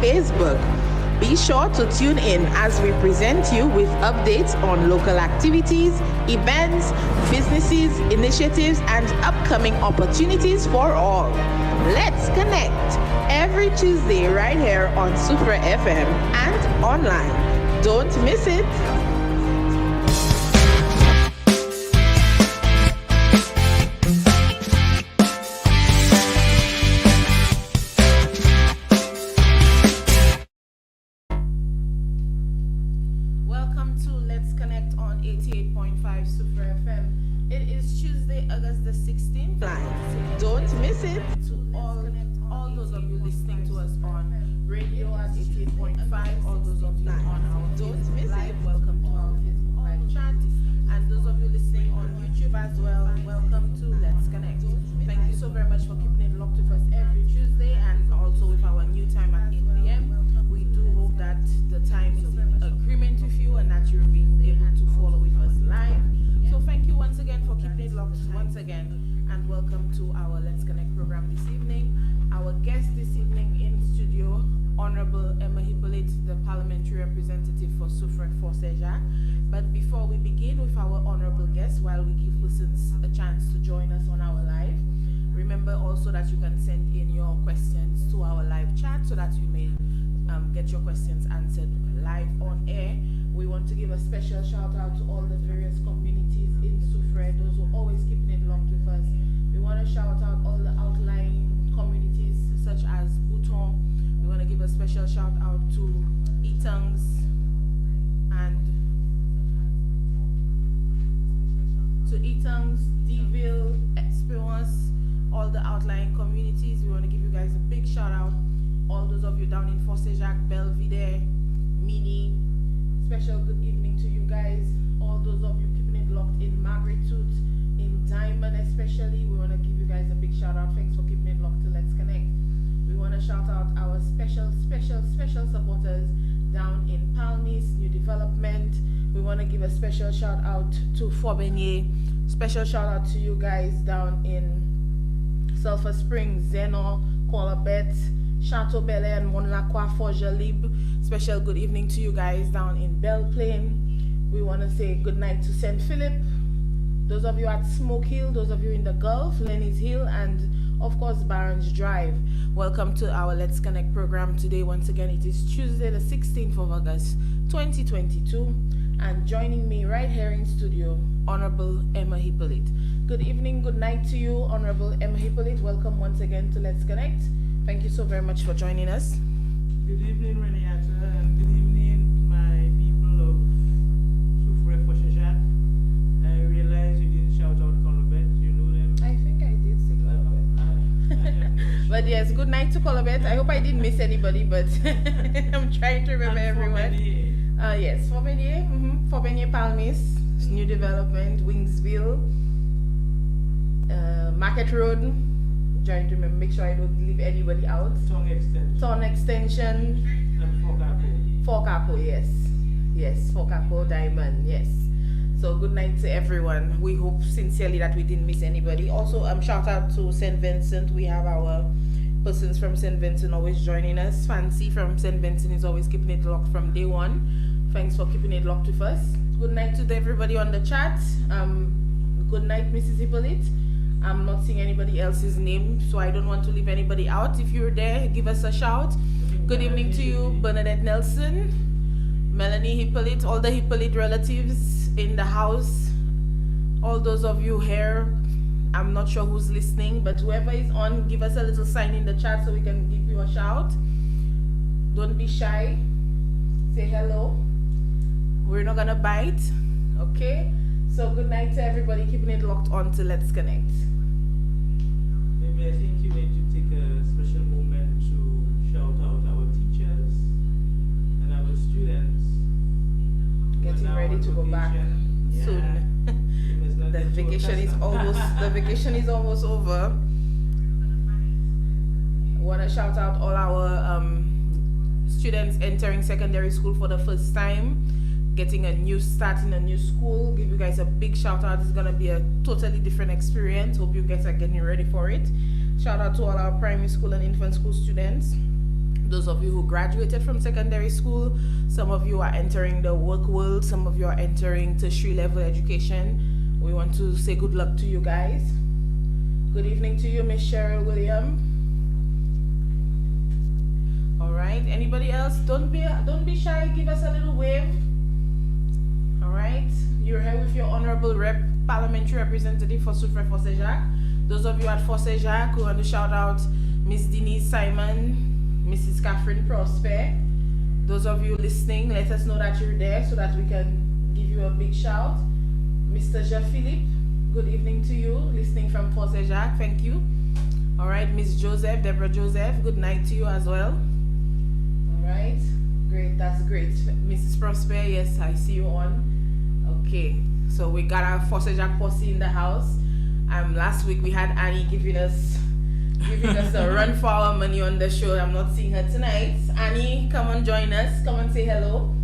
Facebook. Be sure to tune in as we present you with updates on local activities, events, businesses, initiatives, and upcoming opportunities for all. Let's connect every Tuesday right here on Super FM and online. Don't miss it. Welcome to Let's Connect on 88.5 Super FM. It is Tuesday, August the 16th. Don't miss it. To all those of you listening to us on radio at 88.5, all those of you on our Facebook Live, welcome to our Facebook Live chat. And those of you listening on YouTube as well, welcome to Let's Connect. Thank you so very much for keeping it locked with us every Tuesday and also with our new time at 8 p.m. We do hope that the time is in agreement with you and that you're being able to follow with us live. So thank you once again for keeping it locked once again, and welcome to our Let's Connect program this evening. Our guest this evening in studio, Honorable Emma Hippolyte, the parliamentary representative for Soufrière Forceja. But before we begin with our honorable guest, while we give persons a chance to join us on our live, remember also that you can send in your questions to our live chat so that you may get your questions answered live on air. We want to give a special shout out to all the various communities in Soufrière, those who are always keeping it locked with us. We want to shout out all the outlying communities such as Bouton. We want to give a special shout out to Etangs Deville, Esperance, all the outlying communities. We want to give you guys a big shout out. All those of you down in Forcejac, Belvedere, Mini, special good evening to you guys. All those of you keeping it locked in Margaret Tooth, in Diamond especially, we want to give you guys a big shout out. Thanks for keeping it locked to Let's Connect. We want to shout out our special supporters down in Palmis, New Development. We want to give a special shout out to Forbenier. Special shout out to you guys down in Sulphur Springs, Zeno, Colabet, Chateau Belle and Monlacroix, Forger-Lib. Special good evening to you guys down in Belle Plaine. We want to say good night to St. Philip. Those of you at Smoke Hill, those of you in the Gulf, Lenny's Hill, and of course Barron's Drive. Welcome to our Let's Connect program today. Once again, it is Tuesday the 16th of August 2022, and joining me right here in studio, Honorable Emma Hippolyte. Good evening, good night to you, Honorable Emma Hippolyte. Welcome once again to Let's Connect. Thank you so very much for joining us. Good evening, Reneata, and good evening, my people of Soufrière Forceja. I realize you didn't shout out Colabet. You know them? I think I did say Colabet. But yes, good night to Colabet. I hope I didn't miss anybody, but I'm trying to remember everyone. Yes, Forbenier, Forbenier Palmis, New Development, Wingsville, Market Road. Trying to remember, make sure I don't leave anybody out. Ton Extension. And Forcapo, yes. Yes, Forcapo, Diamond, yes. So good night to everyone. We hope sincerely that we didn't miss anybody. Also, shout out to St. Vincent. We have our persons from St. Vincent always joining us. Fancy from St. Vincent is always keeping it locked from day one. Thanks for keeping it locked with us. Good night to everybody on the chat. Good night, Mrs. Hippolyte. I'm not seeing anybody else's name, so I don't want to leave anybody out. If you're there, give us a shout. Good evening to you, Bernadette Nelson, Melanie Hippolyte, all the Hippolyte relatives in the house, all those of you here. I'm not sure who's listening, but whoever is on, give us a little sign in the chat so we can give you a shout. Don't be shy. Say hello. We're not gonna bite, okay? So good night to everybody, keeping it locked on to Let's Connect. Maybe I think you need to take a special moment to shout out our teachers and our students. Getting ready to go back soon. The vacation is almost over. Want to shout out all our students entering secondary school for the first time, getting a new start in a new school. Give you guys a big shout out. It's gonna be a totally different experience. Hope you guys are getting ready for it. Shout out to all our primary school and infant school students. those of you who graduated from secondary school, some of you are entering the work world, some of you are entering tertiary level education. We want to say good luck to you guys. Good evening to you, Miss Cheryl William. All right, anybody else? Don't be shy, give us a little wave. All right, you're here with your honorable parliamentary representative for Soufrière Fossé Jacques. Those of you at Fossé Jacques who want to shout out Miss Denise Simon, Mrs. Catherine Prosper. Those of you listening, let us know that you're there so that we can give you a big shout. Mr. Jean-Philippe, good evening to you, listening from Fossé Jacques, thank you. All right, Miss Joseph, Deborah Joseph, good night to you as well. All right, great, that's great. Mrs. Prosper, yes, I see you on. Okay, so we got our Fossé Jacques posse in the house. Last week we had Annie giving us a run for our money on the show. I'm not seeing her tonight. Annie, come and join us. Come and say hello.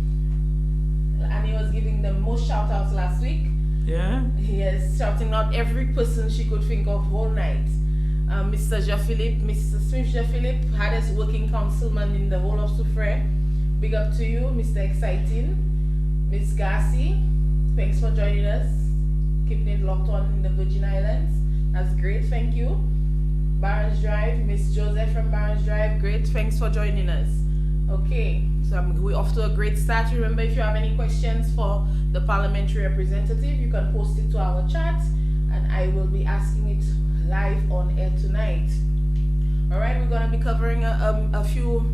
Annie was giving the most shout outs last week. Yeah? Yes, shouting out every person she could think of whole night. Mr. Jean-Philippe, Mr. Smith Jean-Philippe, hardest working councilman in the whole of Soufrière. Big up to you, Mr. Exciting. Miss Garci, thanks for joining us. Keeping it locked on in the Virgin Islands. That's great, thank you. Barons Drive, Miss Joseph from Barons Drive, great, thanks for joining us. Okay, so we're off to a great start. Remember, if you have any questions for the parliamentary representative, you can post it to our chat and I will be asking it live on air tonight. All right, we're going to be covering a few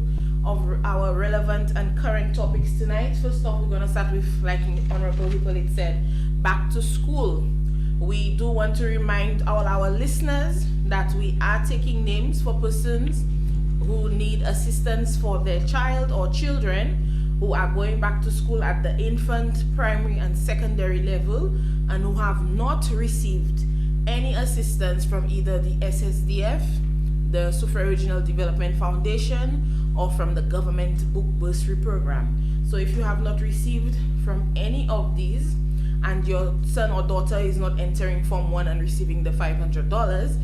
of our relevant and current topics tonight. First off, we're going to start with, like Honorable Hippolyte said, back to school. We do want to remind all our listeners that we are taking names for persons who need assistance for their child or children who are going back to school at the infant, primary, and secondary level and who have not received any assistance from either the SSDF, the Soufrière Regional Development Foundation, or from the government book bursary program. So if you have not received from any of these and your son or daughter is not entering Form 1 and receiving the $500,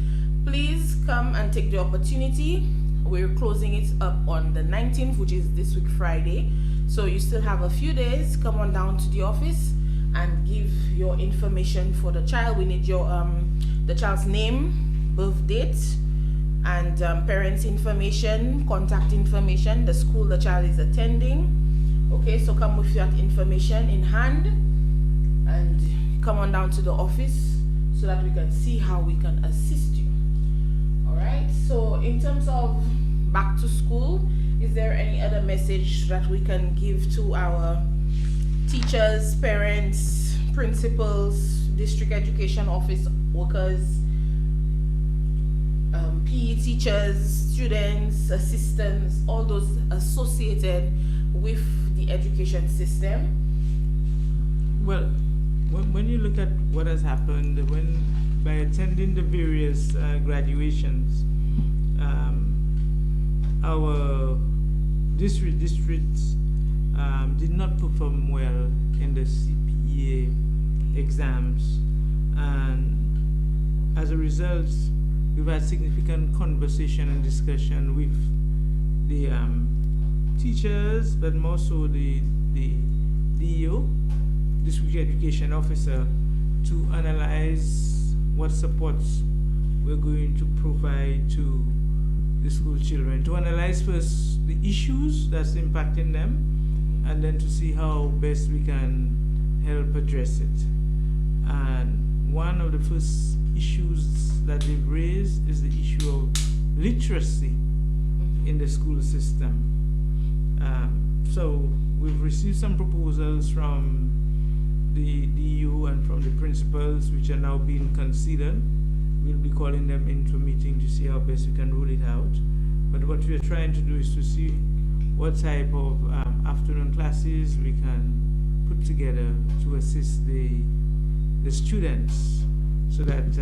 please come and take the opportunity. We're closing it up on the 19th, which is this week Friday. So you still have a few days. Come on down to the office and give your information for the child. We need your the child's name, birth date, and parents' information, contact information, the school the child is attending. Okay, so come with that information in hand and come on down to the office so that we can see how we can assist you. All right, so in terms of back to school, is there any other message that we can give to our teachers, parents, principals, district education office workers, PE teachers, students, assistants, all those associated with the education system? Well, when you look at what has happened, by attending the various graduations, our districts did not perform well in the CPA exams, and as a result, we've had significant conversation and discussion with the teachers, but more so the DEO, District Education Officer, to analyze what supports we're going to provide to the school children. To analyze first the issues that's impacting them, and then to see how best we can help address it. And one of the first issues that they've raised is the issue of literacy in the school system. So we've received some proposals from the DU and from the principals, which are now being considered. We'll be calling them into a meeting to see how best we can roll it out. But what we're trying to do is to see what type of afternoon classes we can put together to assist the students so that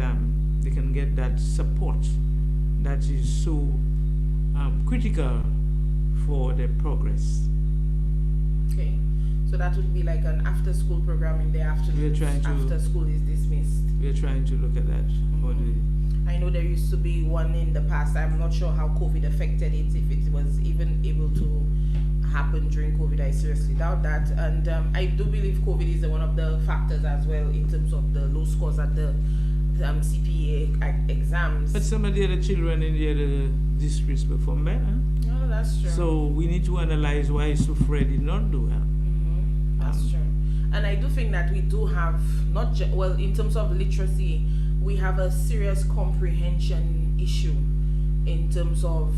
they can get that support that is so critical for their progress. Okay, so that would be like an after-school program in the afternoon. We're trying to, after school is dismissed. We're trying to look at that for I know there used to be one in the past. I'm not sure how COVID affected it, if it was even able to happen during COVID. I seriously doubt that. And I do believe COVID is one of the factors as well in terms of the low scores at the CPA exams. But some of the other children in the other districts perform better. No, that's true. So we need to analyze why Soufriere did not do well. That's true. And I do think that we do have, not well, in terms of literacy, we have a serious comprehension issue in terms of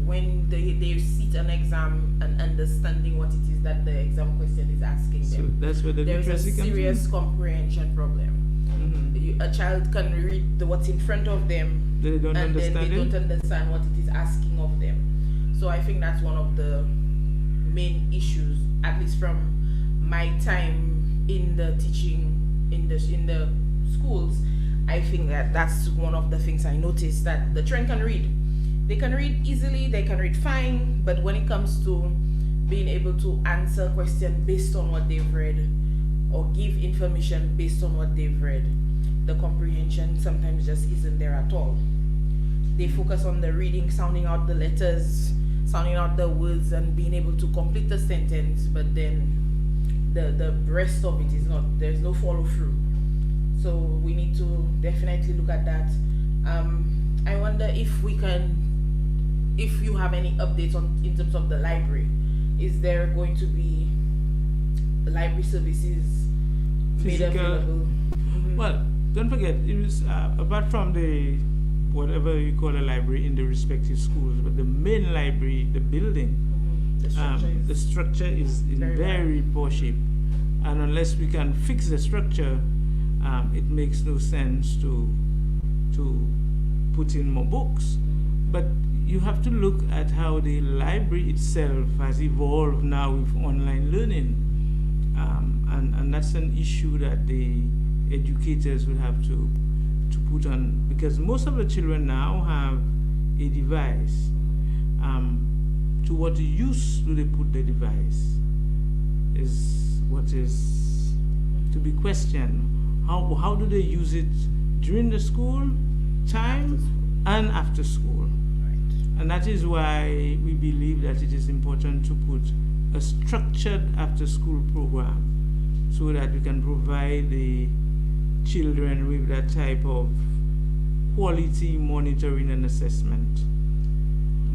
when they sit an exam and understanding what it is that the exam question is asking them. So that's where the There's a literacy comes in. serious comprehension problem. A child can read what's in front of them, They don't and then understand they it. don't understand what it is asking of them. So I think that's one of the main issues, at least from my time in the teaching in the schools. I think that that's one of the things I noticed, that the children can read. They can read easily, they can read fine, but when it comes to being able to answer questions based on what they've read or give information based on what they've read, the comprehension sometimes just isn't there at all. They focus on the reading, sounding out the letters, sounding out the words, and being able to complete the sentence, but then the rest of it is not, there's no follow through. So we need to definitely look at that. I wonder if you have any updates in terms of the library. Is there going to be library services made available? Well, don't forget, it was apart from the whatever you call a library in the respective schools, but the main library, the building, the structure is in very poor shape, and unless we can fix the structure, it makes no sense to put in more books. But you have to look at how the library itself has evolved now with online learning, and that's an issue that the educators will have to put on, because most of the children now have a device. To what use do they put the device is what is to be questioned. How do they use it during the school time and after school? Right. And that is why we believe that it is important to put a structured after school program so that we can provide the children with that type of quality monitoring and assessment.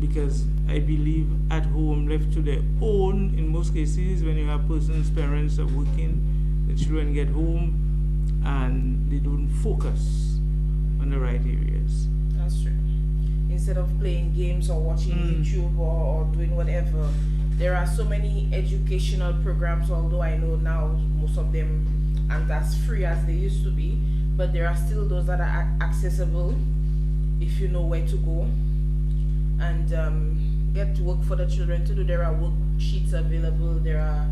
Because I believe at home, left to their own, in most cases, when you have persons, parents are working, the children get home and they don't focus on the right areas. That's true. Instead of playing games or watching YouTube or doing whatever, there are so many educational programs, although I know now most of them aren't as free as they used to be, but there are still those that are accessible if you know where to go and get work for the children to do. There are worksheets available, there are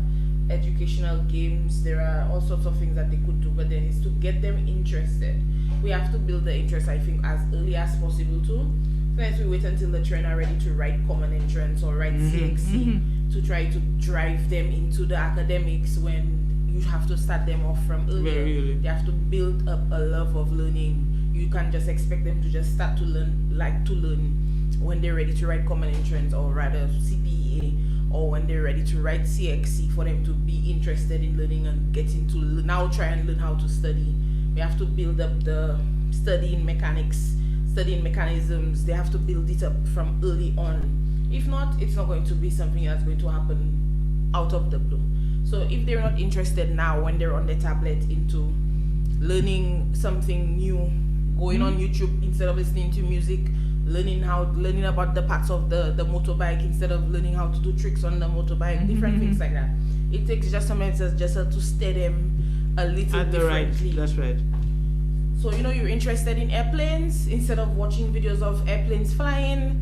educational games, there are all sorts of things that they could do, but then it's to get them interested. We have to build the interest, I think, as early as possible too. Sometimes we wait until the children are ready to write common entrance or write CXC to try to drive them into the academics, when you have to start them off from earlier. Really. They have to build up a love of learning. You can't just expect them to just start to learn when they're ready to write common entrance, or rather CPA, or when they're ready to write CXC, for them to be interested in learning and get into now try and learn how to study. We have to build up the studying mechanics, studying mechanisms. They have to build it up from early on. If not, it's not going to be something that's going to happen out of the blue. So if they're not interested now, when they're on the tablet, into learning something new, going on YouTube instead of listening to music, learning about the parts of the motorbike instead of learning how to do tricks on the motorbike, different things like that. It takes just some minutes just to steer them a little differently. That's right. So you're interested in airplanes, instead of watching videos of airplanes flying,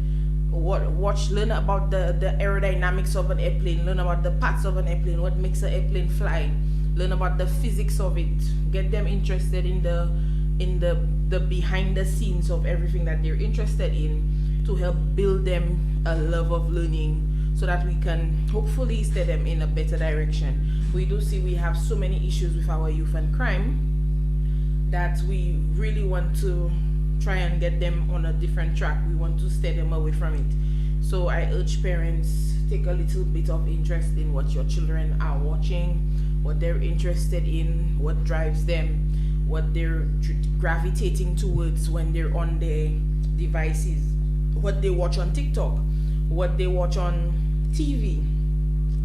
learn about the aerodynamics of an airplane, learn about the parts of an airplane, what makes an airplane fly, learn about the physics of it, get them interested in the behind the scenes of everything that they're interested in, to help build them a love of learning, so that we can hopefully steer them in a better direction. We do see we have so many issues with our youth and crime that we really want to try and get them on a different track. We want to steer them away from it. So I urge parents, take a little bit of interest in what your children are watching, what they're interested in, what drives them, what they're gravitating towards when they're on their devices, what they watch on TikTok, what they watch on TV.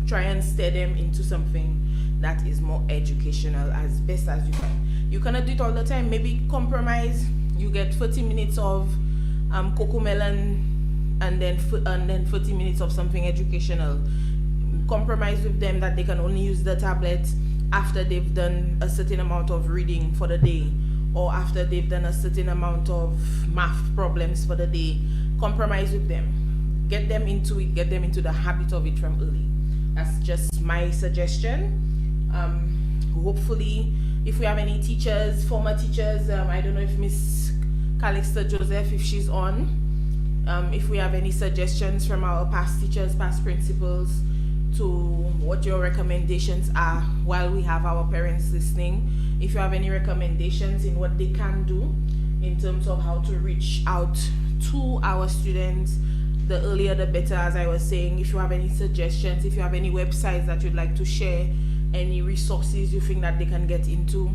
Try and steer them into something that is more educational as best as you can. You cannot do it all the time. Maybe compromise. You get 30 minutes of Cocomelon and then 30 minutes of something educational. Compromise with them that they can only use the tablet after they've done a certain amount of reading for the day, or after they've done a certain amount of math problems for the day. Compromise with them. Get them into it. Get them into the habit of it from early. That's just my suggestion. Hopefully, if we have any teachers, former teachers, I don't know if Miss Calixta Joseph, if she's on, if we have any suggestions from our past teachers, past principals, to what your recommendations are while we have our parents listening. If you have any recommendations in what they can do in terms of how to reach out to our students, the earlier the better, as I was saying. If you have any suggestions, if you have any websites that you'd like to share, any resources you think that they can get into,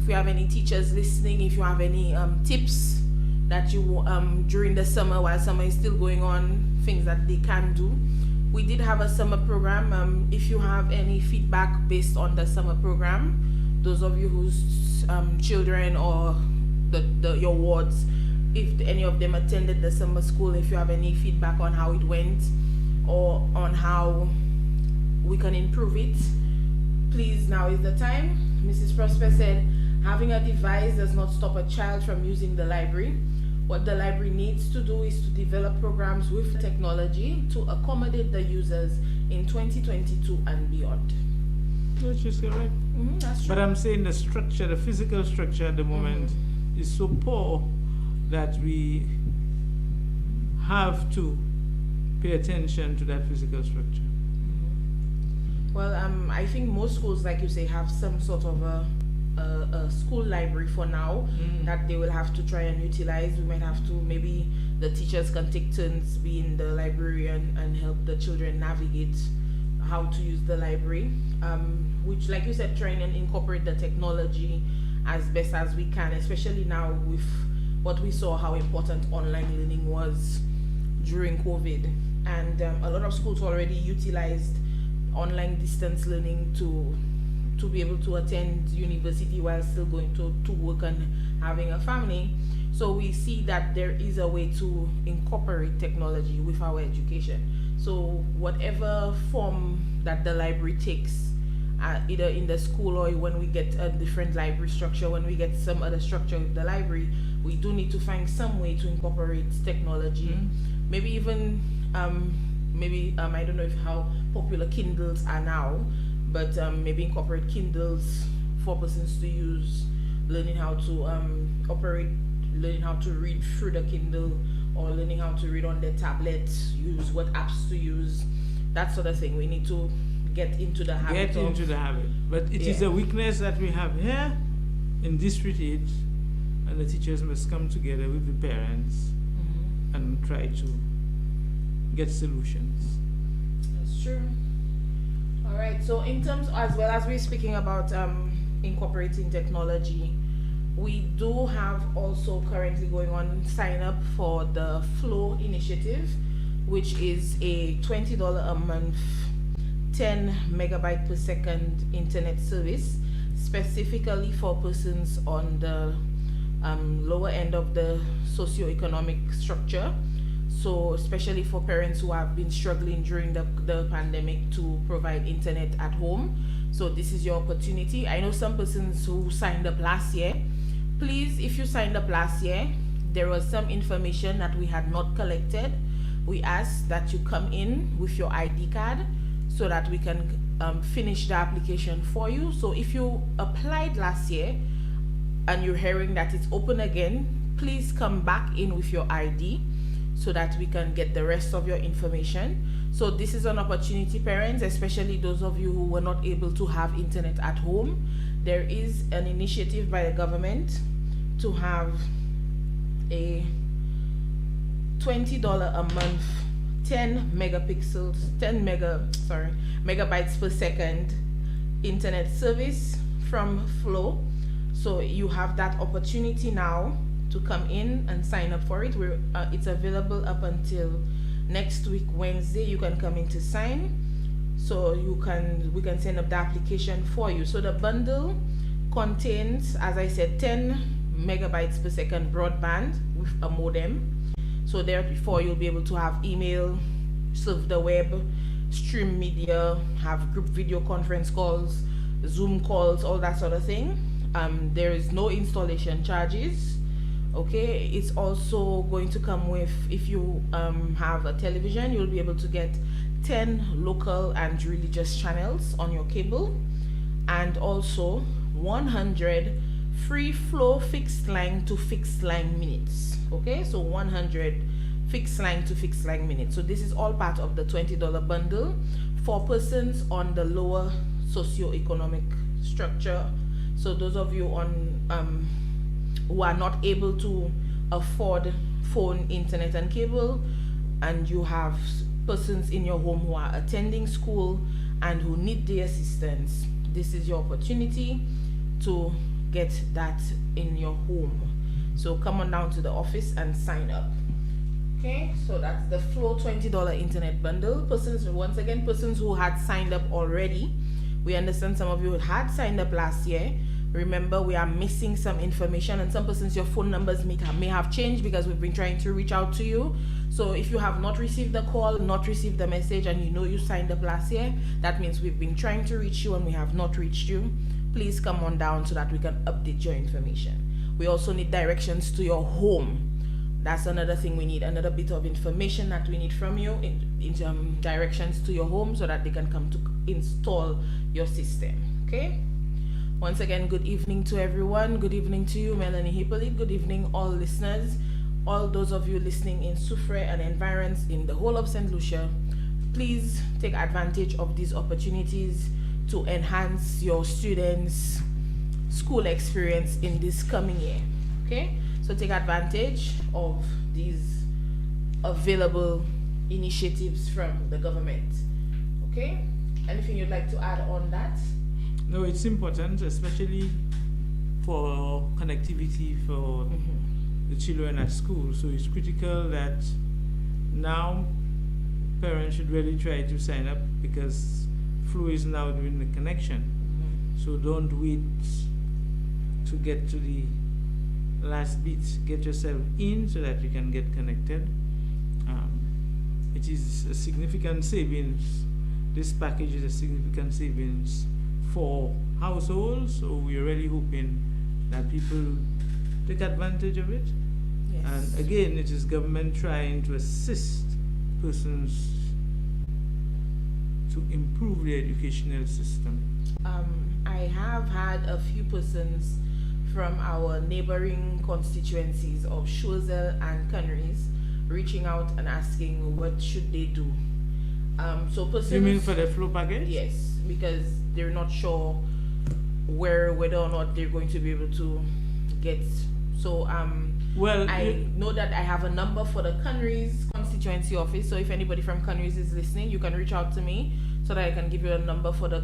if you have any teachers listening, if you have any tips that you during the summer, while summer is still going on, things that they can do. We did have a summer program. If you have any feedback based on the summer program, those of you whose children or your wards, if any of them attended the summer school, if you have any feedback on how it went or on how we can improve it, please, now is the time. Mrs. Prosper said, having a device does not stop a child from using the library. What the library needs to do is to develop programs with technology to accommodate the users in 2022 and beyond. Which is correct. That's true. But I'm saying the structure, the physical structure at the moment is so poor that we have to pay attention to that physical structure. Well, I think most schools, like you say, have some sort of a school library for now that they will have to try and utilize. We might have to, maybe the teachers can take turns being the librarian and help the children navigate how to use the library, which, like you said, trying and incorporate the technology as best as we can, especially now with what we saw, how important online learning was during COVID. And a lot of schools already utilized online distance learning to be able to attend university while still going to work and having a family. So we see that there is a way to incorporate technology with our education. So whatever form that the library takes, either in the school or when we get a different library structure, when we get some other structure with the library, we do need to find some way to incorporate technology. Maybe even I don't know if how popular Kindles are now, but maybe incorporate Kindles for persons to use, learning how to operate, learning how to read through the Kindle, or learning how to read on their tablet, use what apps to use, that sort of thing. We need to get into the habit. But it is a weakness that we have here in District 8, and the teachers must come together with the parents and try to get solutions. That's true. All right, so in terms, as well as we're speaking about incorporating technology, we do have also currently going on sign up for the Flow initiative, which is a $20 a month, 10 megabyte per second internet service, specifically for persons on the lower end of the socioeconomic structure. So especially for parents who have been struggling during the pandemic to provide internet at home. So this is your opportunity. I know some persons who signed up last year. Please, if you signed up last year, there was some information that we had not collected. We ask that you come in with your ID card so that we can finish the application for you. So if you applied last year and you're hearing that it's open again, please come back in with your ID so that we can get the rest of your information. So this is an opportunity, parents, especially those of you who were not able to have internet at home. There is an initiative by the government to have a $20 a month 10 megabytes per second internet service from Flow. So you have that opportunity now to come in and sign up for it. It's available up until next week Wednesday. You can come in to sign, so we can send up the application for you. So the bundle contains, as I said, 10 megabytes per second broadband with a modem. So therefore you'll be able to have email, surf the web, stream media, have group video conference calls, Zoom calls, all that sort of thing. There is no installation charges. Okay, it's also going to come with, if you have a television, you'll be able to get 10 local and religious channels on your cable, and also 100 free Flow fixed line to fixed line minutes. Okay, so 100 fixed line to fixed line minutes. So this is all part of the $20 bundle for persons on the lower socioeconomic structure. So those of you on who are not able to afford phone, internet and cable, and you have persons in your home who are attending school and who need the assistance, this is your opportunity to get that in your home. So come on down to the office and sign up. Okay, so that's the Flow $20 internet bundle. Persons who had signed up already, we understand some of you had signed up last year. Remember, we are missing some information, and some persons, your phone numbers may have changed because we've been trying to reach out to you. So if you have not received the call, not received the message, and you know you signed up last year, that means we've been trying to reach you and we have not reached you. Please come on down so that we can update your information. We also need directions to your home. That's another thing we need, another bit of information that we need from you, in directions to your home so that they can come to install your system. Okay? Once again, good evening to everyone. Good evening to you, Melanie Hippolyte. Good evening, all listeners. All those of you listening in Soufrière and environs in the whole of St. Lucia, please take advantage of these opportunities to enhance your students' school experience in this coming year. Okay? So take advantage of these available initiatives from the government. Okay? Anything you'd like to add on that? No, it's important, especially for connectivity for the children at school. So it's critical that now parents should really try to sign up, because Flow is now doing the connection. So don't wait to get to the last bit. Get yourself in so that you can get connected. It is a significant savings. This package is a significant savings for households, so we're really hoping that people take advantage of it. Yes. And again, it is government trying to assist persons to improve the educational system. I have had a few persons from our neighboring constituencies of Choiseul and Conneries reaching out and asking what should they do. So persons, You mean for the Flow package? yes, because they're not sure whether or not they're going to be able to get. So Well, I know that I have a number for the Conneries constituency office. So if anybody from Conneries is listening, you can reach out to me so that I can give you a number for the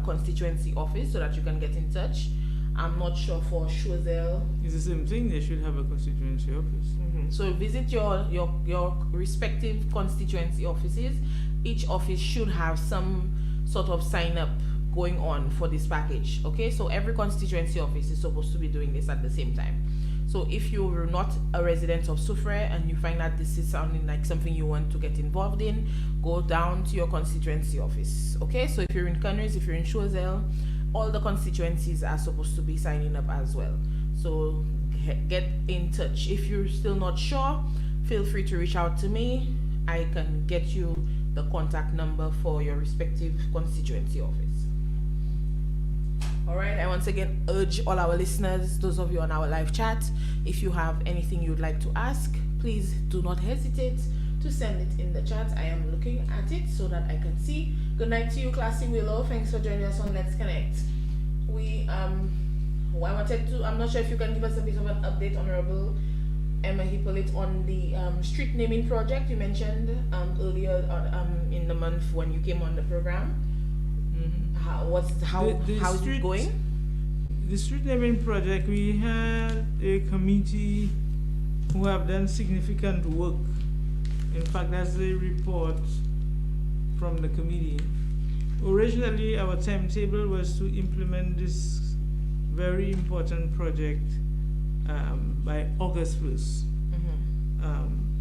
constituency office so that you can get in touch. I'm not sure for Choiseul. it's the same thing. They should have a constituency office. So visit your respective constituency offices. Each office should have some sort of sign up going on for this package. Okay, so every constituency office is supposed to be doing this at the same time. So if you're not a resident of Soufrière and you find that this is sounding like something you want to get involved in, go down to your constituency office. Okay, so if you're in Conneries, if you're in Choiseul, all the constituencies are supposed to be signing up as well. So get in touch. If you're still not sure, feel free to reach out to me. I can get you the contact number for your respective constituency office. All right, I once again urge all our listeners, those of you on our live chat, if you have anything you'd like to ask, please do not hesitate to send it in the chat. I am looking at it so that I can see. Good night to you, Classy Willow. Thanks for joining us on Let's Connect. I'm not sure if you can give us a bit of an update, Honorable Emma Hippolyte, on the street naming project you mentioned earlier in the month when you came on the program. How's it going? The street naming project, we had a committee who have done significant work. In fact, that's the report from the committee. Originally, our timetable was to implement this very important project by August 1st.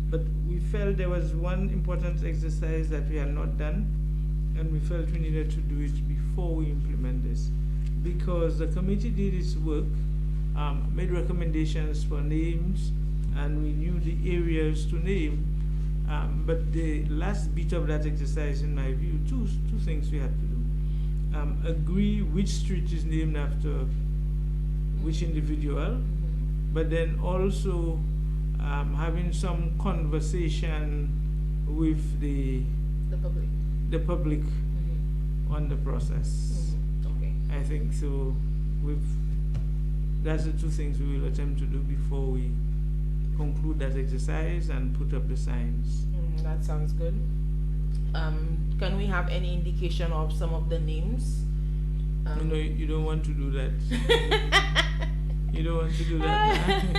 But we felt there was one important exercise that we had not done, and we felt we needed to do it before we implement this. Because the committee did its work, made recommendations for names, and we knew the areas to name. But the last bit of that exercise, in my view, two things we had to do. Agree which street is named after which individual, but then also having some conversation with the public on the process. Okay. I think so. That's the two things we will attempt to do before we conclude that exercise and put up the signs. That sounds good. Can we have any indication of some of the names? No, you don't want to do that. You don't want to do that.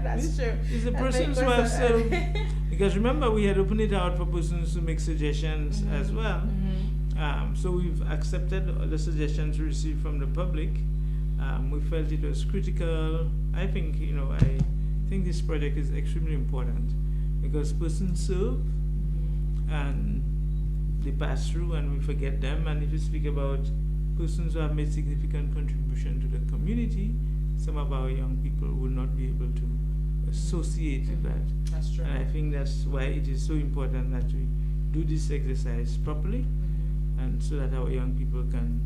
That's true. It's the persons who have served. Because remember, we had opened it out for persons to make suggestions as well. So we've accepted the suggestions received from the public. We felt it was critical. I think, I think this project is extremely important because persons serve and they pass through and we forget them. And if you speak about persons who have made significant contribution to the community, some of our young people will not be able to associate with that. That's true. And I think that's why it is so important that we do this exercise properly and so that our young people can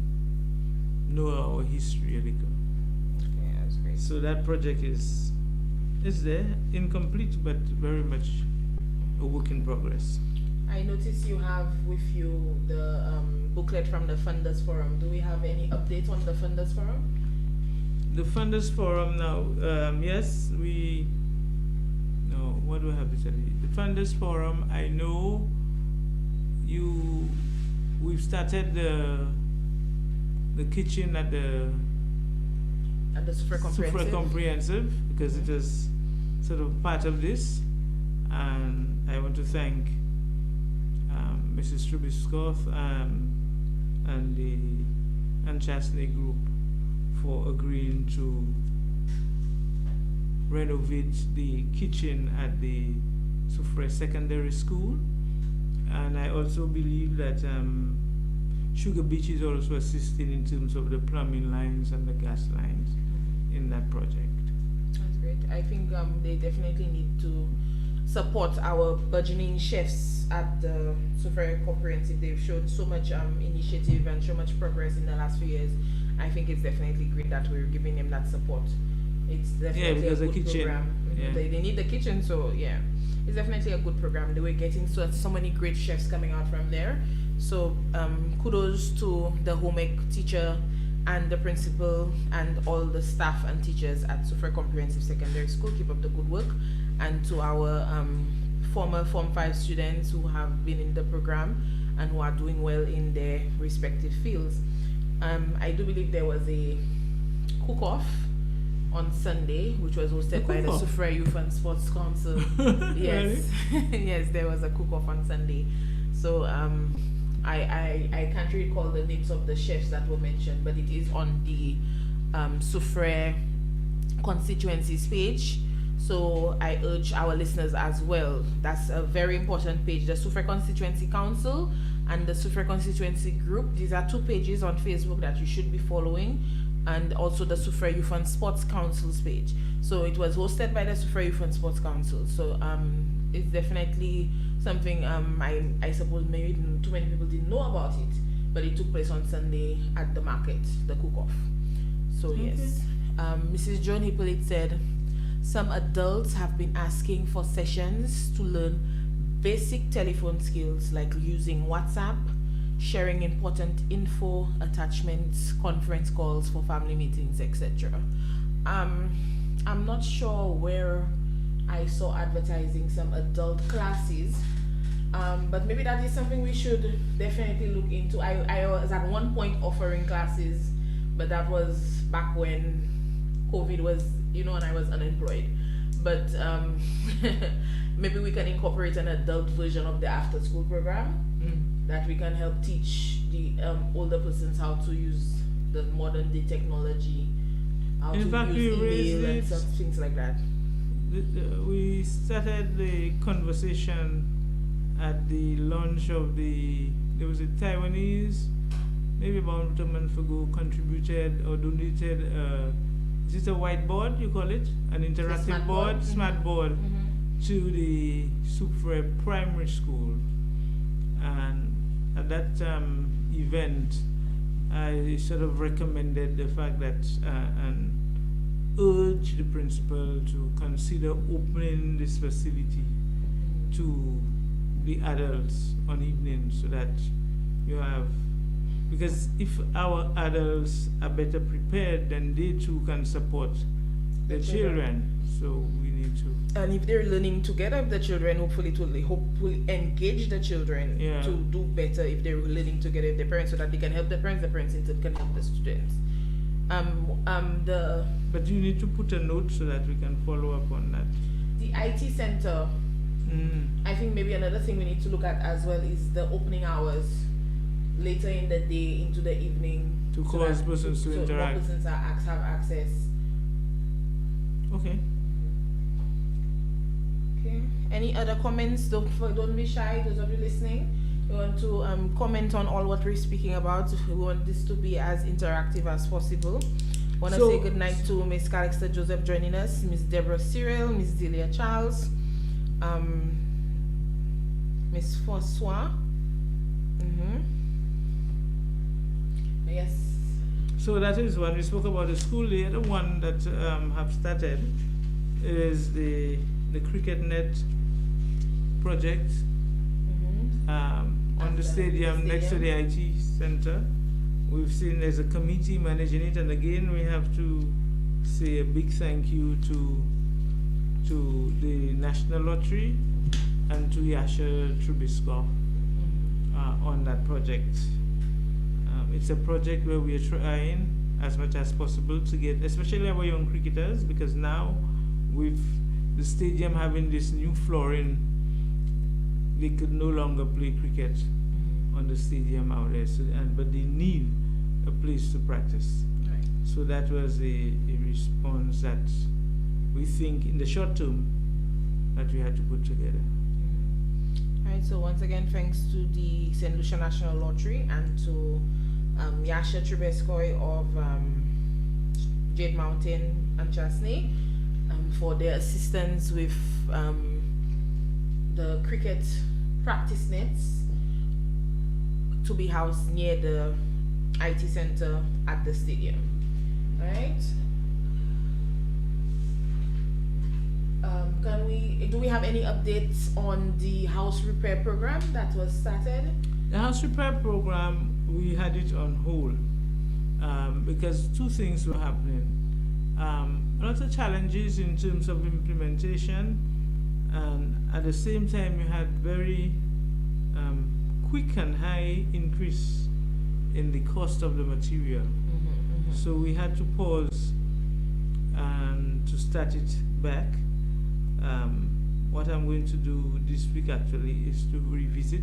know our history a little. Okay, that's great. So that project is there, incomplete, but very much a work in progress. I notice you have with you the booklet from the Funders Forum. Do we have any updates on the Funders Forum? The Funders Forum now, yes, what do I have to tell you? The Funders Forum, I know we've started the kitchen at the Super Comprehensive because it is sort of part of this, and I want to thank Mrs. Trubiscoff and the Chastney Group for agreeing to renovate the kitchen at the Soufrière Secondary School, and I also believe that Sugar Beach is also assisting in terms of the plumbing lines and the gas lines in that project. That's great. I think they definitely need to support our burgeoning chefs at the Soufrière Comprehensive. They've shown so much initiative and so much progress in the last few years. I think it's definitely great that we're giving them that support. It's definitely a good program. Yeah. They need the kitchen, so yeah, it's definitely a good program. They were getting so many great chefs coming out from there. So kudos to the home ec teacher and the principal and all the staff and teachers at Soufrière Comprehensive Secondary School. Keep up the good work. And to our former Form 5 students who have been in the program and who are doing well in their respective fields. I do believe there was a cook-off on Sunday, which was hosted by the Soufrière Youth and Sports Council. Yes, yes, there was a cook-off on Sunday. So I can't recall the names of the chefs that were mentioned, but it is on the Soufrière constituencies page. So I urge our listeners as well. That's a very important page. The Soufrière Constituency Council and the Soufrière Constituency Group. These are two pages on Facebook that you should be following. And also the Soufrière Youth and Sports Council's page. So it was hosted by the Soufrière Youth and Sports Council. So it's definitely something I suppose maybe too many people didn't know about it. But it took place on Sunday at the market, the cook-off. So yes. Mrs. Joan Hippolyte said, some adults have been asking for sessions to learn basic telephone skills like using WhatsApp, sharing important info, attachments, conference calls for family meetings, etc. I'm not sure where I saw advertising some adult classes. But maybe that is something we should definitely look into. I was at one point offering classes, but that was back when COVID was, and I was unemployed. But maybe we can incorporate an adult version of the after school program that we can help teach the older persons how to use the modern day technology, how to use email and some things like that. We started the conversation at the launch of there was a Taiwanese, maybe about a month ago, contributed or donated, is it a whiteboard, you call it? An interactive board, smart board, to the Supre Primary School. And at that event, I sort of recommended the fact that, and urged the principal to consider opening this facility to the adults on evenings, so that you have, because if our adults are better prepared, then they too can support the children. So we need to. And if they're learning together with the children, hopefully it will hopefully engage the children to do better if they're learning together with their parents, so that they can help the parents can help the students. But you need to put a note so that we can follow up on that. The IT center. I think maybe another thing we need to look at as well is the opening hours later in the day into the evening, to cause persons to interact. More persons have access. Okay. Any other comments? Don't be shy. Those of you listening, we want to comment on all what we're speaking about. We want this to be as interactive as possible. Want to say good night to Miss Calixta Joseph joining us, Miss Deborah Cyril, Miss Delia Charles, Miss François. Yes. So that is when we spoke about the school. The other one that have started is the cricket net project on the stadium next to the IT center. We've seen there's a committee managing it, and again we have to say a big thank you to the National Lottery and to Yasha Trubisco on that project. It's a project where we are trying as much as possible to get, especially our young cricketers, because now with the stadium having this new flooring, they could no longer play cricket on the stadium out there. So, but they need a place to practice. Right. So that was a response that we think in the short term that we had to put together. Alright, so once again, thanks to the St. Lucia National Lottery and to Yasha Trubescoy of Jade Mountain and Chasney for their assistance with the cricket practice nets to be housed near the IT center at the stadium. Right? Do we have any updates on the house repair program that was started? The house repair program, we had it on hold because two things were happening. A lot of challenges in terms of implementation, and at the same time you had very quick and high increase in the cost of the material. So we had to pause and to start it back. What I'm going to do this week actually is to revisit.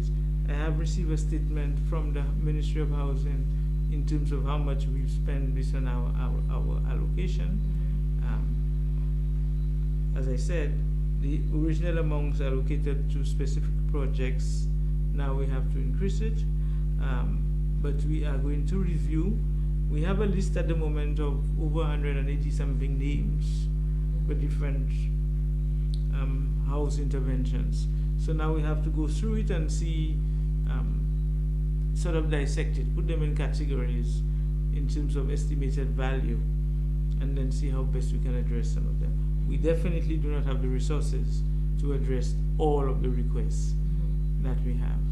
I have received a statement from the Ministry of Housing in terms of how much we've spent based on our allocation. As I said, the original amounts allocated to specific projects, now we have to increase it. But we are going to review. We have a list at the moment of over 180 something names for different house interventions. So now we have to go through it and see, sort of dissect it, put them in categories in terms of estimated value, and then see how best we can address some of them. We definitely do not have the resources to address all of the requests that we have.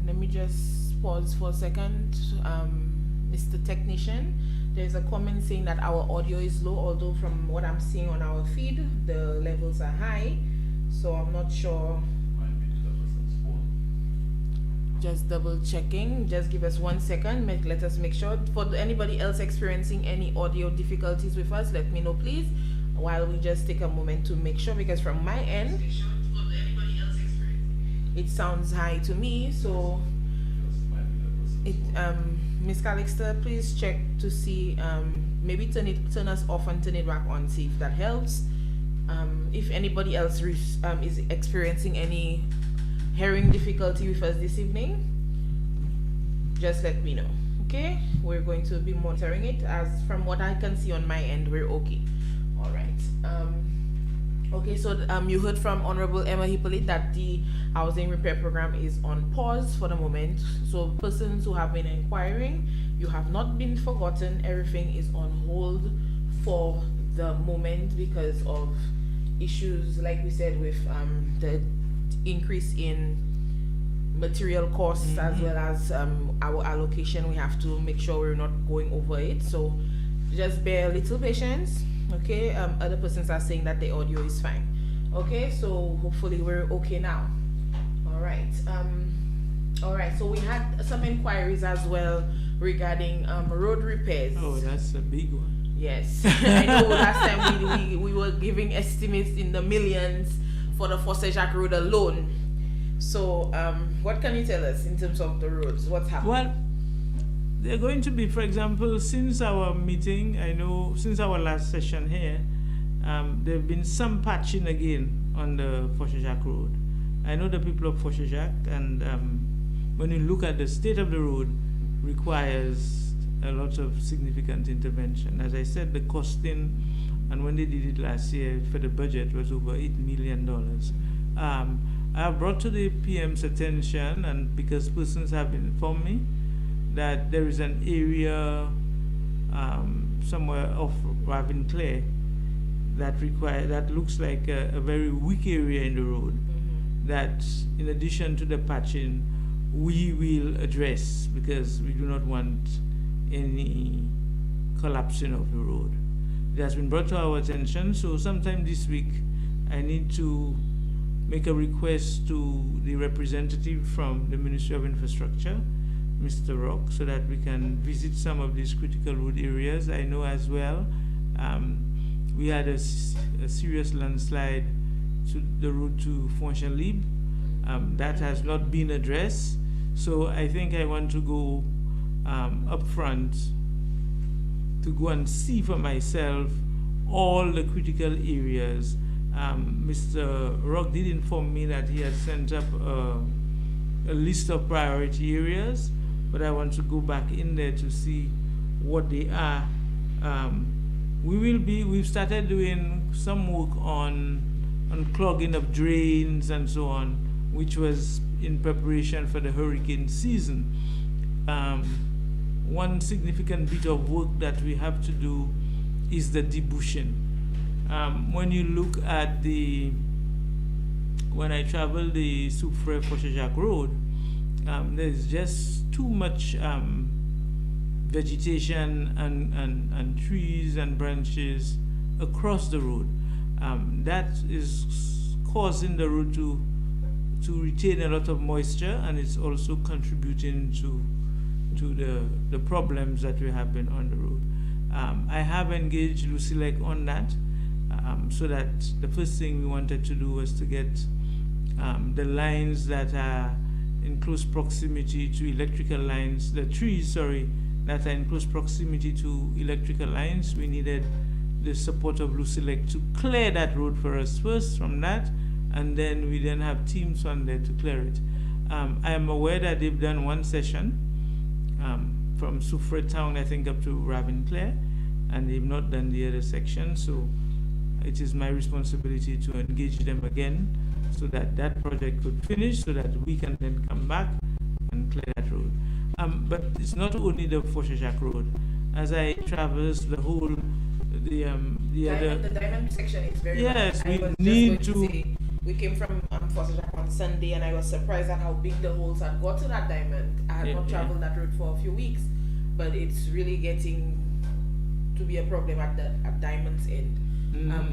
Let me just pause for a second. Mr. Technician. There's a comment saying that our audio is low, although from what I'm seeing on our feed, the levels are high. So I'm not sure. Just double checking. Just give us 1 second. Let us make sure. For anybody else experiencing any audio difficulties with us, let me know, please, while we just take a moment to make sure, because from my end, it sounds high to me. So it Miss Calixta, please check to see, maybe turn us off and turn it back on, see if that helps. If anybody else is experiencing any hearing difficulty with us this evening, just let me know. Okay, we're going to be monitoring it. As from what I can see on my end, we're okay. All right. Okay, so you heard from Honorable Emma Hippolyte that the housing repair program is on pause for the moment. So persons who have been inquiring, you have not been forgotten. Everything is on hold for the moment because of issues, like we said, with the increase in material costs, as well as our allocation. We have to make sure we're not going over it. So just bear a little patience. Okay, other persons are saying that the audio is fine. Okay, so hopefully we're okay now. All right, so we had some inquiries as well regarding road repairs. Oh, that's a big one. Yes. I know last time we were giving estimates in the millions for the Fosse-Jacques road alone. So what can you tell us in terms of the roads? What's happening? Well, they're going to be, for example, since our meeting, I know since our last session here, there have been some patching again on the Fosse-Jacques road. I know the people of Fosse-Jacques, and when you look at the state of the road, requires a lot of significant intervention. As I said, the costing, and when they did it last year for the budget, was over $8 million. I have brought to the PM's attention, and because persons have informed me, that there is an area somewhere off Ravenclair that looks like a very weak area in the road, that in addition to the patching, we will address, because we do not want any collapsing of the road. It has been brought to our attention, so sometime this week I need to make a request to the representative from the Ministry of Infrastructure, Mr. Rock, so that we can visit some of these critical road areas. I know as well we had a serious landslide to the road to Fonchalib. That has not been addressed. So I think I want to go up front to go and see for myself all the critical areas. Mr. Rock did inform me that he has sent up a list of priority areas, but I want to go back in there to see what they are. We've started doing some work on clogging of drains and so on, which was in preparation for the hurricane season. One significant bit of work that we have to do is the debushing. When you look at when I travel the Soufrière Fosse-Jacques road, there's just too much vegetation and trees and branches across the road. That is causing the road to retain a lot of moisture, and it's also contributing to the problems that we have been on the road. I have engaged Lucilec on that, so that the first thing we wanted to do was to get the lines that are in close proximity to electrical lines, the trees, that are in close proximity to electrical lines. We needed the support of Lucilec to clear that road for us first from that, and then we have teams on there to clear it. I am aware that they've done one session from Soufrière town, I think, up to Ravenclair, and they've not done the other section, so it is my responsibility to engage them again so that that project could finish, so that we can then come back and clear that road. But it's not only the Fosse-Jacques road. As I traverse the whole, the diamond section is very yes, bad. we need to. We came from Fosse-Jacques on Sunday, and I was surprised at how big the holes had got to that diamond. I had not traveled that road for a few weeks, but it's really getting to be a problem at Diamond's end.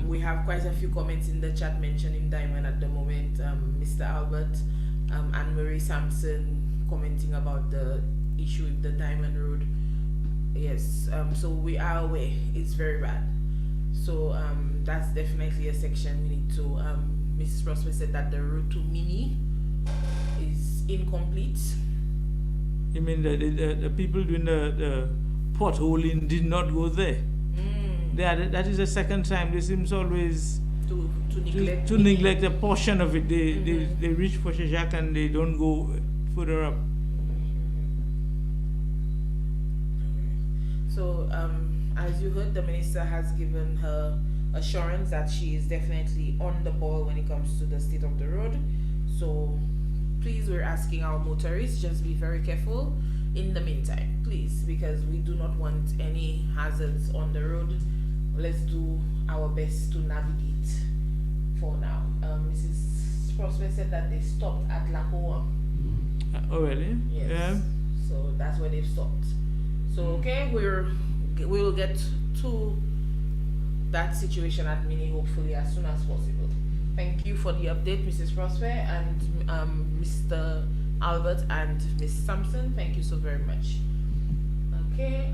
We have quite a few comments in the chat mentioning Diamond at the moment. Mr. Albert, Anne-Marie Sampson commenting about the issue with the Diamond Road. Yes, so we are aware it's very bad. So that's definitely a section we need to. Mrs. Prosper said that the route to Mini is incomplete. You mean the people doing the potholing did not go there? That is the second time. They seems always to neglect a portion of it. They reach for Shajak and they don't go further up. So as you heard, the minister has given her assurance that she is definitely on the ball when it comes to the state of the road. So please, we're asking our motorists, just be very careful in the meantime, please, because we do not want any hazards on the road. Let's do our best to navigate for now. Mrs. Prosper said that they stopped at Lakoa. Oh really? Yes. Yeah. So that's where they've stopped. So okay, we'll get to that situation at Mini hopefully as soon as possible. Thank you for the update, Mrs. Prosper and Mr. Albert and Miss Sampson. Thank you so very much. Okay.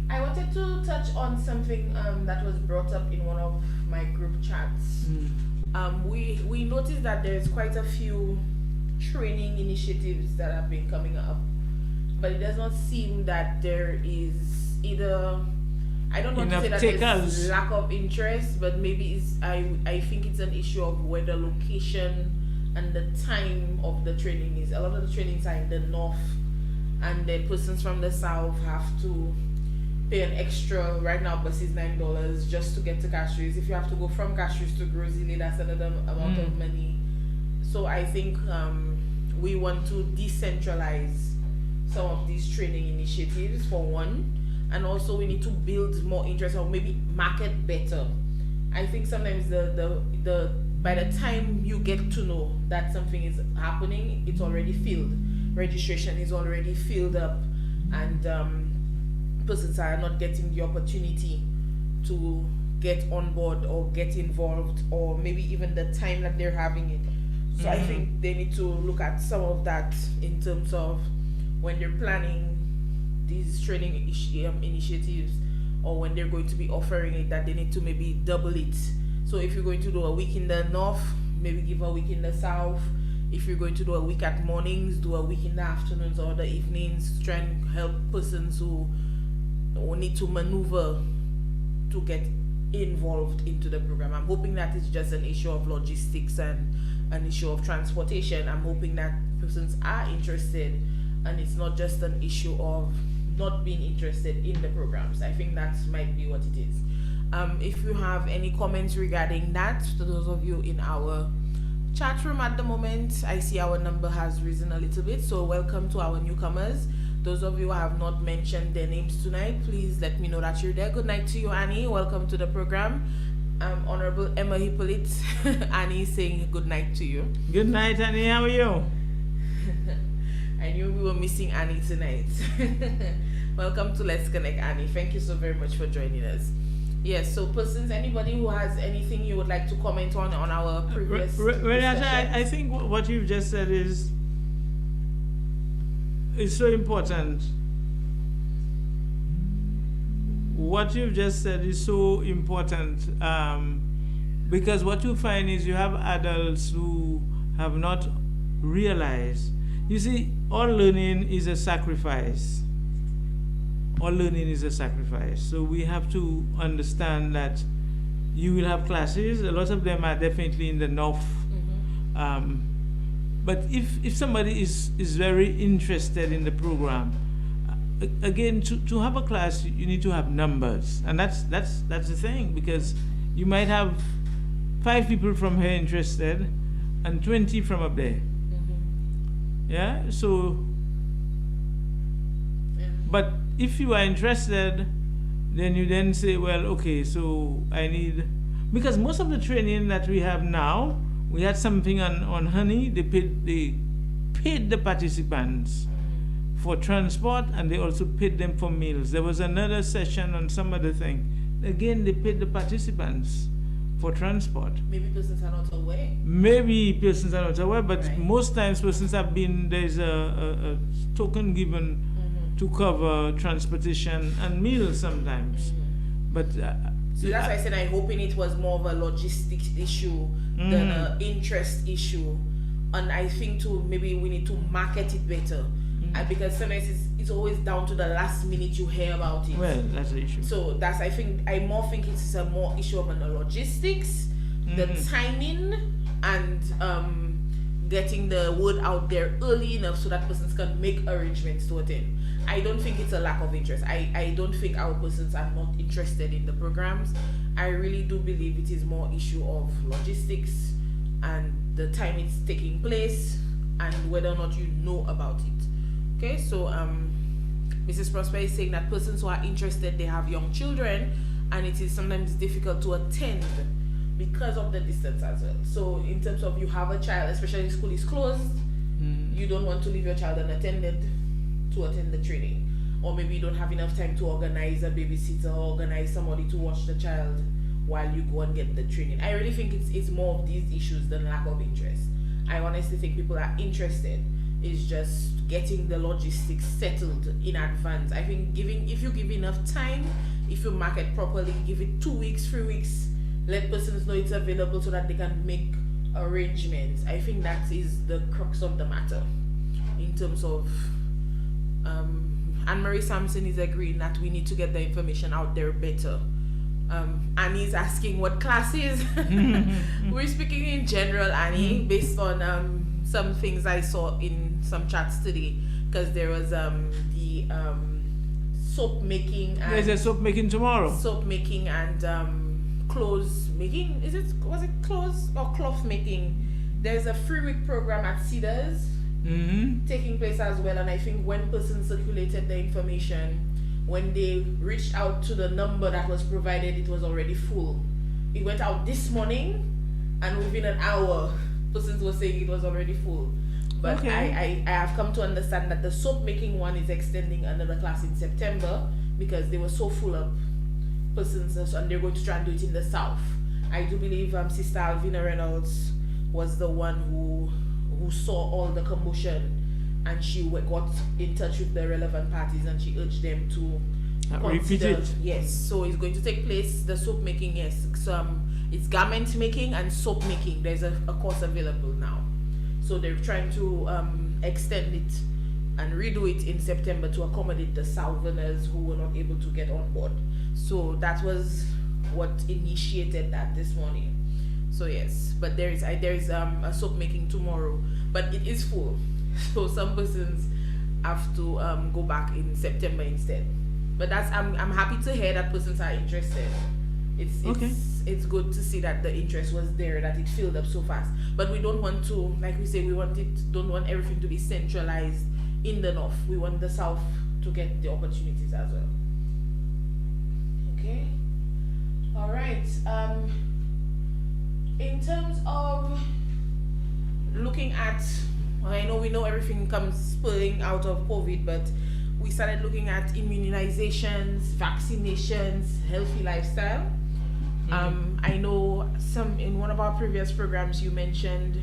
I wanted to touch on something that was brought up in one of my group chats. We noticed that there's quite a few training initiatives that have been coming up, but it does not seem that there is either, I don't want to say that there's lack of interest, but maybe I think it's an issue of where the location and the time of the training is. A lot of the trainings are in the north, and the persons from the south have to pay an extra. Right now bus is $9 just to get to Castries. If you have to go from Castries to Grozile, that's another amount of money. So I think we want to decentralize some of these training initiatives for one, and also we need to build more interest or maybe market better. I think sometimes the by the time you get to know that something is happening, it's already filled. Registration is already filled up, and persons are not getting the opportunity to get on board or get involved, or maybe even the time that they're having it. So I think they need to look at some of that in terms of when they're planning these training initiatives, or when they're going to be offering it, that they need to maybe double it. So if you're going to do a week in the north, maybe give a week in the south. If you're going to do a week at mornings, do a week in the afternoons or the evenings, to try and help persons who need to maneuver to get involved into the program. I'm hoping that it's just an issue of logistics and an issue of transportation. I'm hoping that persons are interested, and it's not just an issue of not being interested in the programs. I think that might be what it is. If you have any comments regarding that, to those of you in our chat room at the moment, I see our number has risen a little bit, so welcome to our newcomers. Those of you who have not mentioned their names tonight, please let me know that you're there. Good night to you, Annie. Welcome to the program. Honorable Emma Hippolyte. Annie saying good night to you. Good night, Annie. How are you? I knew we were missing Annie tonight. Welcome to Let's Connect, Annie. Thank you so very much for joining us. Yes, so persons, anybody who has anything you would like to comment on our previous Reneata, I think what you've just said is so important. What you've just said is so important, because what you find is you have adults who have not realized. You see, all learning is a sacrifice. All learning is a sacrifice. So we have to understand that you will have classes. A lot of them are definitely in the north. But if somebody is very interested in the program, again, to have a class, you need to have numbers, and that's the thing, because you might have 5 people from here interested and 20 from up there. Yeah. So. Yeah. But if you are interested, then you then say, well, okay, so I need, because most of the training that we have now, we had something on honey. They paid the participants for transport, and they also paid them for meals. There was another session on some other thing. Again, they paid the participants for transport. Maybe persons are not aware. Maybe persons are not aware, but Right. most times persons have been, there's a token given to cover transportation and meals sometimes. But So that's why I said I'm hoping it was more of a logistics issue than an interest issue. And I think too, maybe we need to market it better. And because sometimes it's always down to the last minute you hear about it. well, that's the issue. So that's, I more think it's a more issue of the logistics, the timing, and getting the word out there early enough so that persons can make arrangements to attend. I don't think it's a lack of interest. I don't think our persons are not interested in the programs. I really do believe it is more issue of logistics and the time it's taking place and whether or not you know about it. Okay, so Mrs. Prosper is saying that persons who are interested, they have young children, and it is sometimes difficult to attend because of the distance as well. So in terms of you have a child, especially if school is closed, you don't want to leave your child unattended to attend the training. Or maybe you don't have enough time to organize a babysitter or organize somebody to watch the child while you go and get the training. I really think it's more of these issues than lack of interest. I honestly think people are interested. It's just getting the logistics settled in advance. I think if you give enough time, if you market properly, give it 2 weeks, 3 weeks, let persons know it's available so that they can make arrangements. I think that is the crux of the matter in terms of Anne-Marie Sampson is agreeing that we need to get the information out there better. Annie's asking what classes. We're speaking in general, Annie, based on some things I saw in some chats today, because there was the soap making. And There's a soap making tomorrow. Soap making and clothes making. Was it clothes or cloth making? There's a 3-week program at Cedars taking place as well, and I think when persons circulated the information, when they reached out to the number that was provided, it was already full. It went out this morning, and within an hour, persons were saying it was already full. But Okay. I have come to understand that the soap making one is extending another class in September because they were so full up persons, and they're going to try and do it in the south. I do believe Sister Alvina Reynolds was the one who saw all the commotion, and she got in touch with the relevant parties and she urged them to Repeat consider. it. Yes, so it's going to take place, the soap making, yes. It's garment making and soap making. There's a course available now. So they're trying to extend it and redo it in September to accommodate the Southerners who were not able to get on board. So that was what initiated that this morning. So yes, but there is a soap making tomorrow, but it is full. So some persons have to go back in September instead. But that's I'm happy to hear that persons are interested. It's good to see that the interest was there, that it filled up so fast. But we don't want to, like we say, don't want everything to be centralized in the north. We want the south to get the opportunities as well. Okay. All right. In terms of looking at, I know we know everything comes spilling out of COVID, but we started looking at immunizations, vaccinations, healthy lifestyle. I know in one of our previous programs you mentioned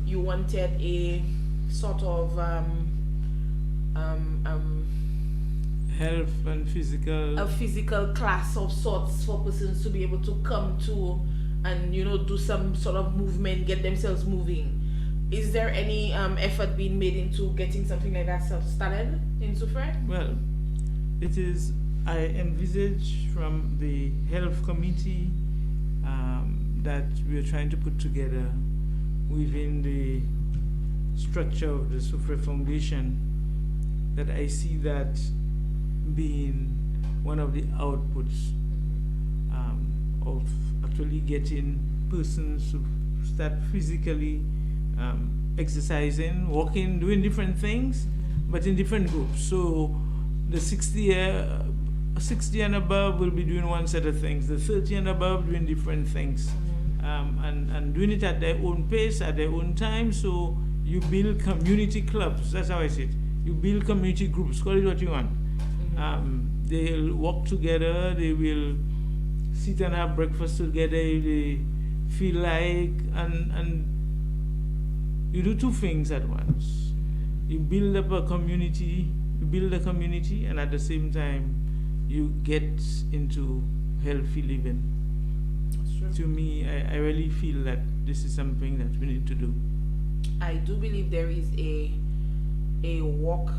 you wanted a sort of Health and physical. a physical class of sorts for persons to be able to come to and do some sort of movement, get themselves moving. Is there any effort being made into getting something like that started in Sufre? Well, it is, I envisage from the health committee that we are trying to put together within the structure of the Sufre Foundation, that I see that being one of the outputs of actually getting persons to start physically exercising, walking, doing different things, but in different groups. So the 60 and above will be doing one set of things, the 30 and above doing different things, and doing it at their own pace, at their own time. So you build community clubs. That's how I see it. You build community groups, call it what you want. They'll work together, they will sit and have breakfast together if they feel like, and you do two things at once. You build up a community, and at the same time you get into healthy living. That's true. To me, I really feel that this is something that we need to do. I do believe there is a walk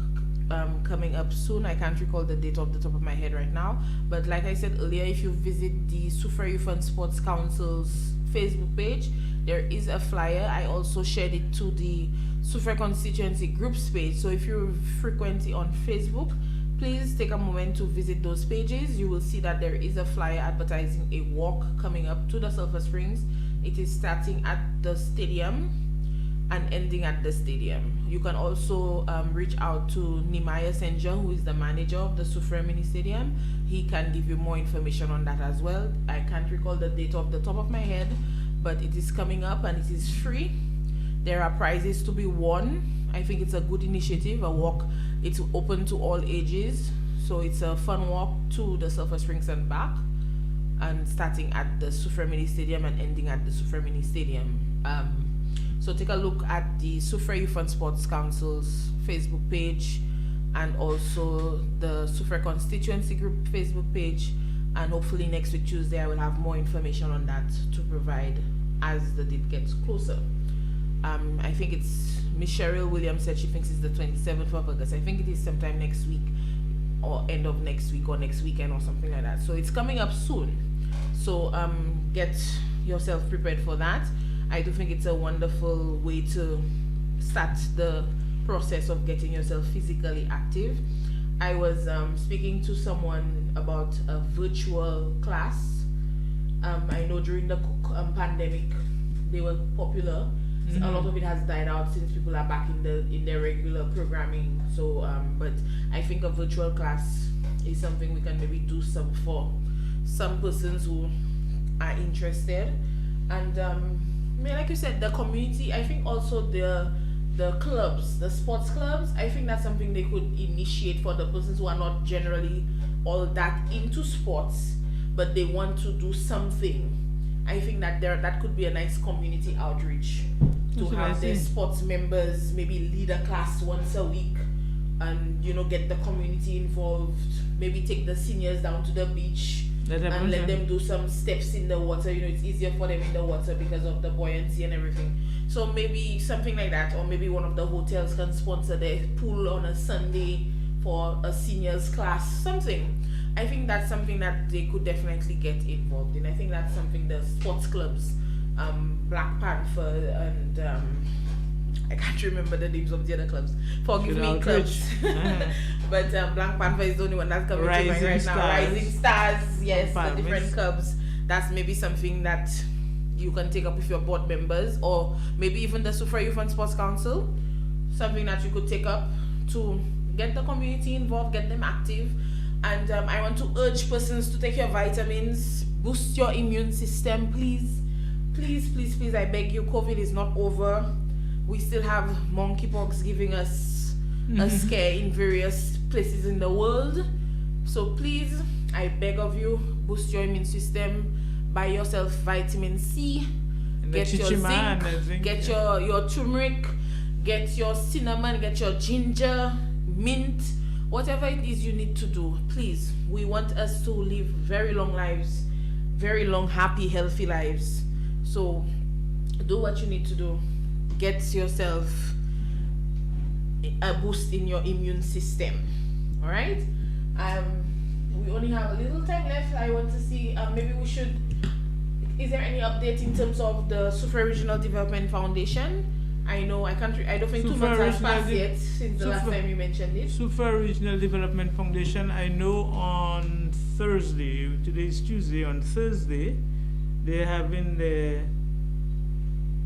coming up soon. I can't recall the date off the top of my head right now, but like I said earlier, if you visit the Sufra Youth and Sports Council's Facebook page, there is a flyer. I also shared it to the Sufra constituency groups page, so if you're frequently on Facebook, please take a moment to visit those pages. You will see that there is a flyer advertising a walk coming up to the Sulphur Springs. It is starting at the stadium and ending at the stadium. You can also reach out to Nimaya Senja, who is the manager of the Sufra Mini Stadium. He can give you more information on that as well. I can't recall the date off the top of my head, but it is coming up and it is free. There are prizes to be won. I think it's a good initiative, a walk. It's open to all ages, so it's a fun walk to the Sulphur Springs and back, and starting at the Sufra Mini Stadium and ending at the Sufra Mini Stadium. So take a look at the Sufra Youth and Sports Council's Facebook page, and also the Sufra constituency group Facebook page, and hopefully next week Tuesday I will have more information on that to provide as the date gets closer. I think it's Miss Cheryl Williams said she thinks it's the 27th of August. I think it is sometime next week, or end of next week, or next weekend, or something like that. So it's coming up soon. So get yourself prepared for that. I do think it's a wonderful way to start the process of getting yourself physically active. I was speaking to someone about a virtual class. I know during the pandemic they were popular. Mm-hmm. A lot of it has died out since people are back in their regular programming. So, but I think a virtual class is something we can maybe do some for some persons who are interested. And like you said, the community. I think also the clubs, the sports clubs. I think that's something they could initiate for the persons who are not generally all that into sports, but they want to do something. I think that that could be a nice community outreach to have their sports members maybe lead a class once a week, and get the community involved. Maybe take the seniors down to the beach and let them do some steps in the water. It's easier for them in the water because of the buoyancy and everything. So maybe something like that, or maybe one of the hotels can sponsor their pool on a Sunday for a seniors class, something. I think that's something that they could definitely get involved in. I think that's something the sports clubs, Black Panther and I can't remember the names of the other clubs. Forgive me, clubs. But Black Panther is the only one that's coming to mind right now. Rising Stars, yes, the different clubs. That's maybe something that you can take up with your board members, or maybe even the Sufra Youth and Sports Council. Something that you could take up to get the community involved, get them active. And I want to urge persons to take your vitamins, boost your immune system, please. Please, please, please, I beg you, COVID is not over. We still have monkeypox giving us a scare in various places in the world. So please, I beg of you, boost your immune system, buy yourself vitamin C, and get your zinc, get your turmeric, get your cinnamon, get your ginger, mint, whatever it is you need to do. Please, we want us to live very long lives, very long, happy, healthy lives. So do what you need to do. Get yourself a boost in your immune system. All right. We only have a little time left. I want to see, maybe we should, is there any update in terms of the Sufra Regional Development Foundation? I know I don't think 2 months has passed yet since the last time you mentioned it. Sufra Regional Development Foundation, I know on Thursday, today is Tuesday, on Thursday, they're having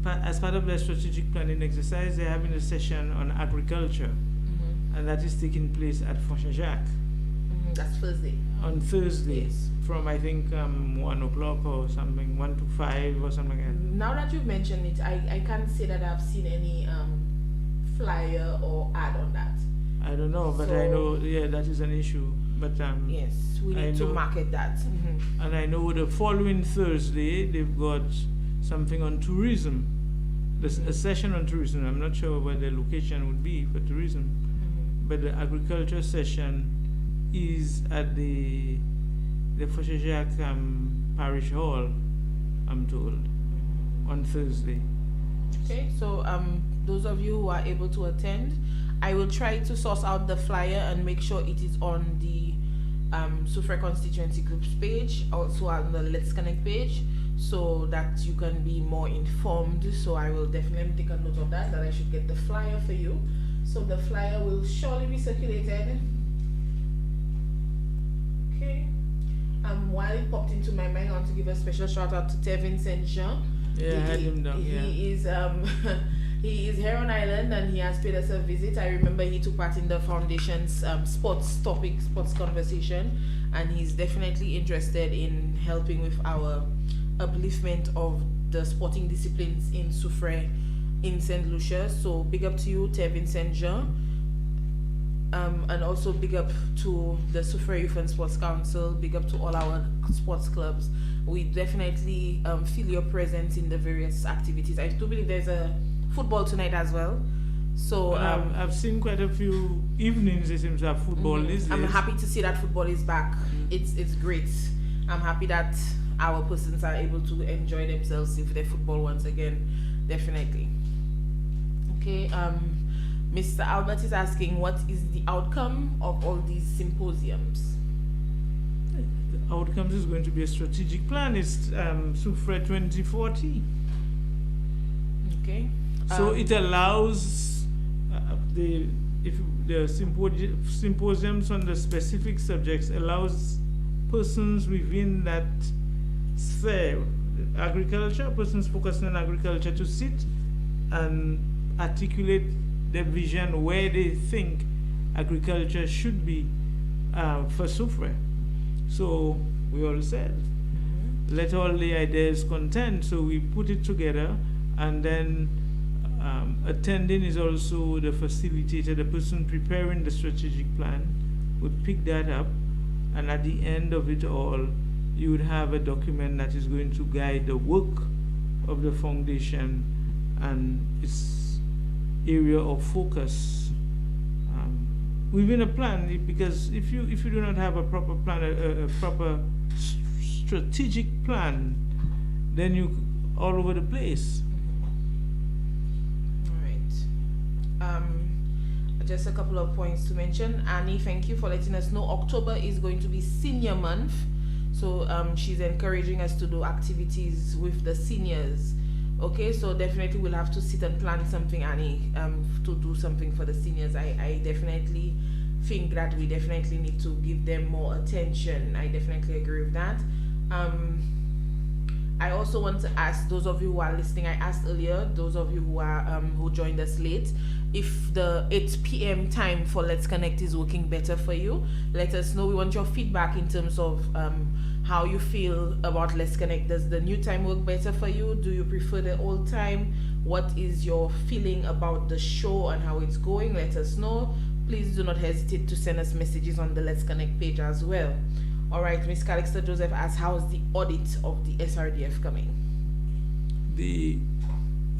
as part of their strategic planning exercise, they're having a session on agriculture, and that is taking place at Fonchajak. That's Thursday. On Thursday, yes. From I think 1 o'clock or something, 1 to 5 or something like that. Now that you've mentioned it, I can't say that I've seen any flyer or ad on that. I don't know, but I know, yeah, that is an issue. But yes, we need to market that. And I know the following Thursday they've got something on tourism. There's a session on tourism. I'm not sure where the location would be for tourism, but the agriculture session is at the Foshejak Parish Hall, I'm told, on Thursday. Okay, so those of you who are able to attend, I will try to source out the flyer and make sure it is on the Soufrière Constituency Group's page, also on the Let's Connect page, so that you can be more informed. So I will definitely take a note of that I should get the flyer for you. So the flyer will surely be circulated. Okay. While it popped into my mind, I want to give a special shout out to Tevin St. Jean. Yeah, I had him down. He is he is here on island and he has paid us a visit. I remember he took part in the foundation's sports conversation, and he's definitely interested in helping with our upliftment of the sporting disciplines in Soufrière, in St. Lucia. So big up to you, Tevin St. Jean. And also big up to the Soufrière Youth and Sports Council, big up to all our sports clubs. We definitely feel your presence in the various activities. I do believe there's a football tonight as well. So I've seen quite a few evenings. It seems to have football these days. I'm happy to see that football is back. It's great. I'm happy that our persons are able to enjoy themselves with their football once again. Definitely. Okay. Mr. Albert is asking, what is the outcome of all these symposiums? The outcomes is going to be a strategic plan. It's Soufrière 2040. Okay. So it allows the symposiums on the specific subjects allows persons within that sphere, agriculture, persons focusing on agriculture, to sit and articulate their vision where they think agriculture should be for Soufrière. So we all said, let all the ideas contend. So we put it together, and then attending is also the facilitator, the person preparing the strategic plan would pick that up, and at the end of it all, you would have a document that is going to guide the work of the foundation and its area of focus within a plan. Because if you do not have a proper plan, a proper strategic plan, then you all over the place. All right. Just a couple of points to mention. Annie, thank you for letting us know October is going to be senior month, so she's encouraging us to do activities with the seniors. Okay, so definitely we'll have to sit and plan something, Annie, to do something for the seniors. I definitely think that we definitely need to give them more attention. I definitely agree with that. I also want to ask those of you who are listening, I asked earlier, those of you who are who joined us late, if the 8 p.m. time for Let's Connect is working better for you. Let us know. We want your feedback in terms of how you feel about Let's Connect. Does the new time work better for you? Do you prefer the old time? What is your feeling about the show and how it's going? Let us know. Please do not hesitate to send us messages on the Let's Connect page as well. All right, Ms. Calixto Joseph asks, how's the audit of the SRDF coming?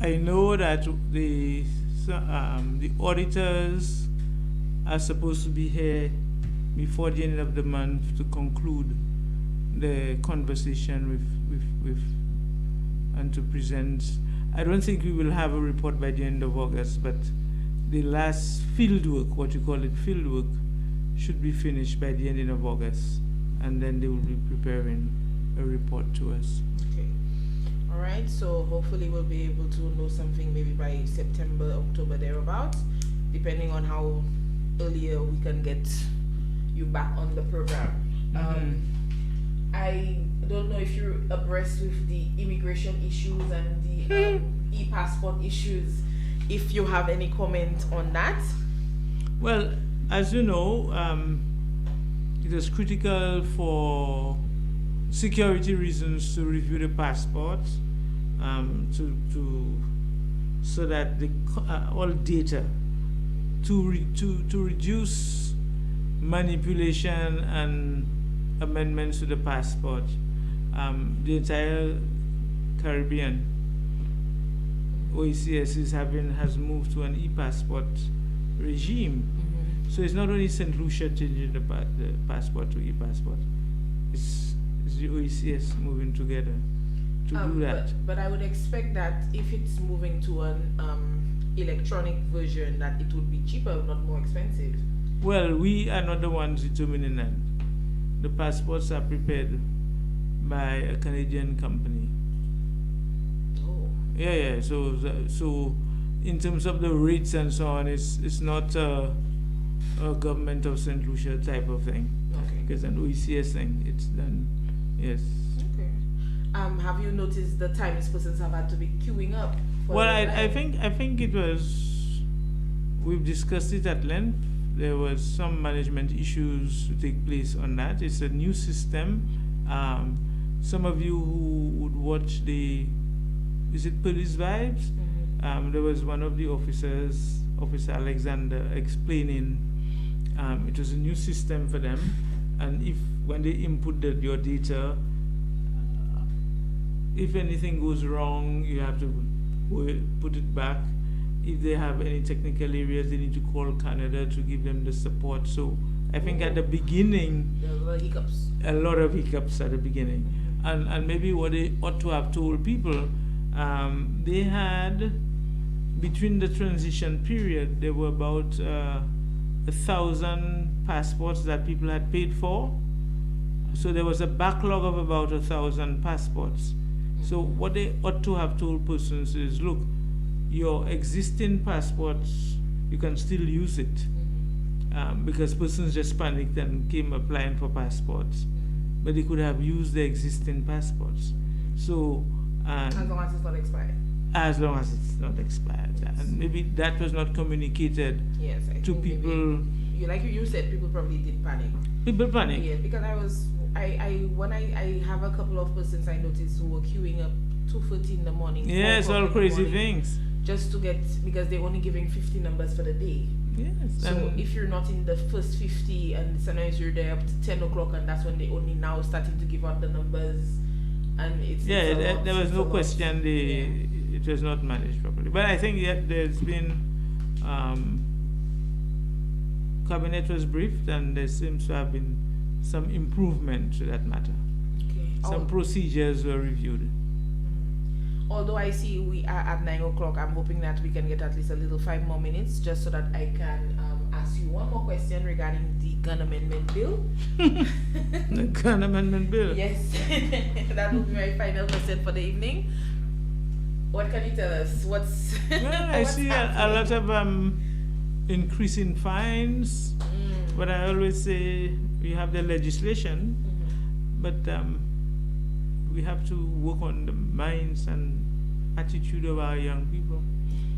I know that the auditors are supposed to be here before the end of the month to conclude the conversation with and to present. I don't think we will have a report by the end of August, but the last field work, what you call it, field work, should be finished by the end of August, and then they will be preparing a report to us. Okay. All right, so hopefully we'll be able to know something maybe by September, October, thereabouts, depending on how earlier we can get you back on the program. I don't know if you're abreast with the immigration issues and the e-passport issues, if you have any comment on that. Well, as you know, it is critical for security reasons to review the passports, so that all data to reduce manipulation and amendments to the passport. The entire Caribbean, OECS has moved to an e-passport regime. So it's not only St. Lucia changing the passport to e-passport. It's the OECS moving together to do that. But I would expect that if it's moving to an electronic version, that it would be cheaper, not more expensive. Well, we are not the ones determining that. The passports are prepared by a Canadian company. Oh. Yeah. So in terms of the rates and so on, it's not a government of St. Lucia type of thing. Okay. It's an OECS thing. It's done. Yes. Okay. Have you noticed the times persons have had to be queuing up? Well, I think it was. We've discussed it at length. There was some management issues to take place on that. It's a new system. Some of you who would watch is it Police Vibes? There was one of the officers, Officer Alexander, explaining it was a new system for them, and when they input your data, if anything goes wrong, you have to put it back. If they have any technical areas, they need to call Canada to give them the support. So I think at the beginning, there were hiccups. A lot of hiccups at the beginning, and maybe what they ought to have told people, they had, between the transition period, there were about 1,000 passports that people had paid for. So there was a backlog of about 1,000 passports. So what they ought to have told persons is, look, your existing passports, you can still use it. Because persons just panicked and came applying for passports. But they could have used the existing passports. So as long as it's not expired. As long as it's not expired. Yes. And maybe that was not communicated to people. Like you said, people probably did panic. People panic. Yeah, because when I have a couple of persons I noticed who were queuing up 2:30 in the morning. Yes, all crazy things. Just to get, because they're only giving 50 numbers for the day. Yes. So if you're not in the first 50, and sometimes you're there up to 10 o'clock, and that's when they only now starting to give out the numbers, and there was no question it was not managed properly. But I think there's been cabinet was briefed, and there seems to have been some improvement to that matter. Okay. Some procedures were reviewed. Although I see we are at 9 o'clock, I'm hoping that we can get at least a little 5 more minutes, just so that I can ask you one more question regarding the gun amendment bill. The gun amendment bill? Yes. That will be my final question for the evening. What can you tell us? Well, I see a lot of increasing fines, but I always say we have the legislation, but we have to work on the minds and attitude of our young people.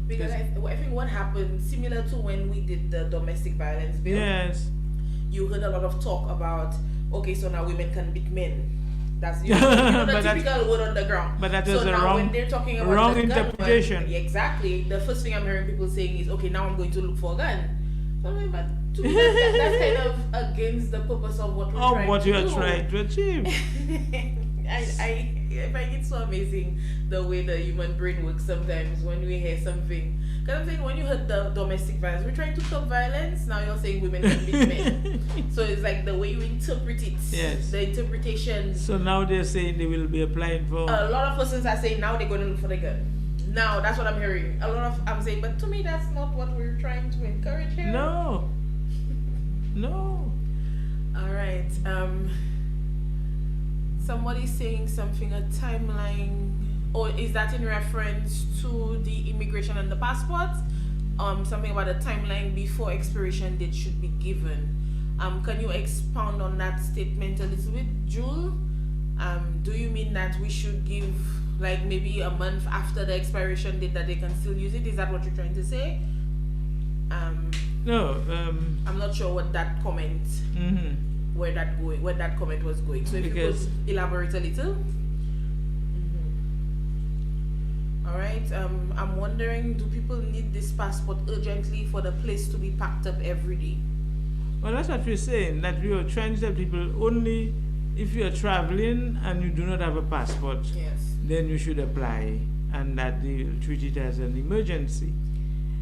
Because I think what happened, similar to when we did the domestic violence bill, yes, you heard a lot of talk about, okay, so now women can beat men. That's the typical word on the ground. But that was so a now wrong, when they're talking about wrong the interpretation. Gun, exactly. The first thing I'm hearing people saying is, okay, now I'm going to look for a gun. So I'm like, but to me, that's kind of against the purpose of what we're trying to do. you are trying to achieve. I find it so amazing the way the human brain works sometimes when we hear something. Because I'm saying, when you heard the domestic violence, we're trying to stop violence, now you're saying women can beat men. So it's like the way you interpret it. Yes. The interpretation. So now they're saying they will be applying for... A lot of persons are saying now they're going to look for the gun. Now, that's what I'm hearing. I'm saying, but to me, that's not what we're trying to encourage here. No. All right. Somebody's saying something, a timeline, or is that in reference to the immigration and the passports? Something about a timeline before expiration date should be given. Can you expound on that statement a little bit, Jewel? Do you mean that we should give like maybe a month after the expiration date that they can still use it? Is that what you're trying to say? No. I'm not sure what that comment, where that comment was going. So if you could elaborate a little. All right. I'm wondering, do people need this passport urgently for the place to be packed up every day? Well, that's what we're saying, that we are trying to tell people only if you are traveling and you do not have a passport, Yes. then you should apply, and that they will treat it as an emergency.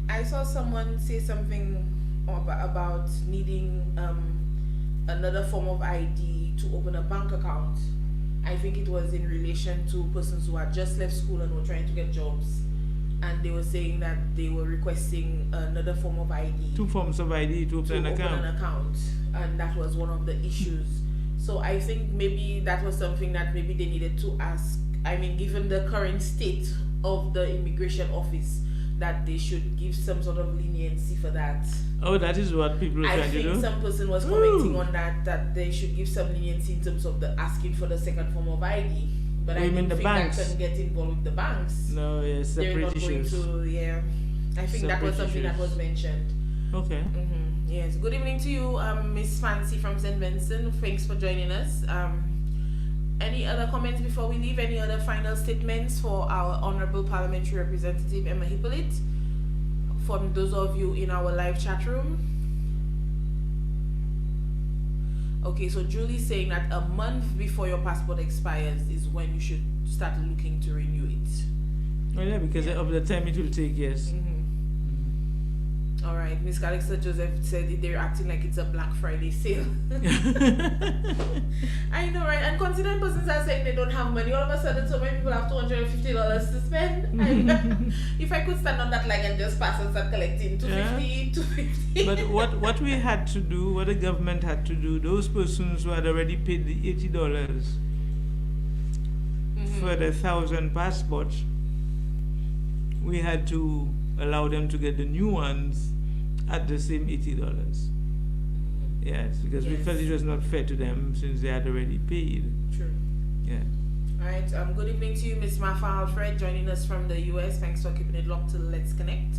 I saw someone say something about needing another form of ID to open a bank account. I think it was in relation to persons who had just left school and were trying to get jobs. And they were saying that they were requesting another form of ID. Two forms of ID to open an account. And that was one of the issues. So I think maybe that was something that maybe they needed to ask. I mean, given the current state of the immigration office, that they should give some sort of leniency for that. Oh, that is what people are trying to do? I think some person was commenting on that they should give some leniency in terms of the asking for the second form of ID. But I don't think that can get involved with the banks. No, yes, separate issues. I think that was something that was mentioned. Okay. Yes. Good evening to you, Miss Fancy from St. Vincent. Thanks for joining us. Any other comments before we leave? Any other final statements for our Honorable Parliamentary Representative Emma Hippolyte? From those of you in our live chat room. Okay, so Julie's saying that a month before your passport expires is when you should start looking to renew it. Oh yeah, because of the time it will take, yes. All right, Miss Alexa Joseph said they're acting like it's a Black Friday sale. I know, right? And considering persons are saying they don't have money, all of a sudden so many people have $250 to spend. If I could stand on that line and just pass and start collecting $250. But what we had to do, what the government had to do, those persons who had already paid the $80 for the 1,000 passports, we had to allow them to get the new ones at the same $80. Yes, because we felt it was not fair to them since they had already paid. True. Yeah. All right. Good evening to you, Miss Martha Alfred, joining us from the US. Thanks for keeping it locked to Let's Connect.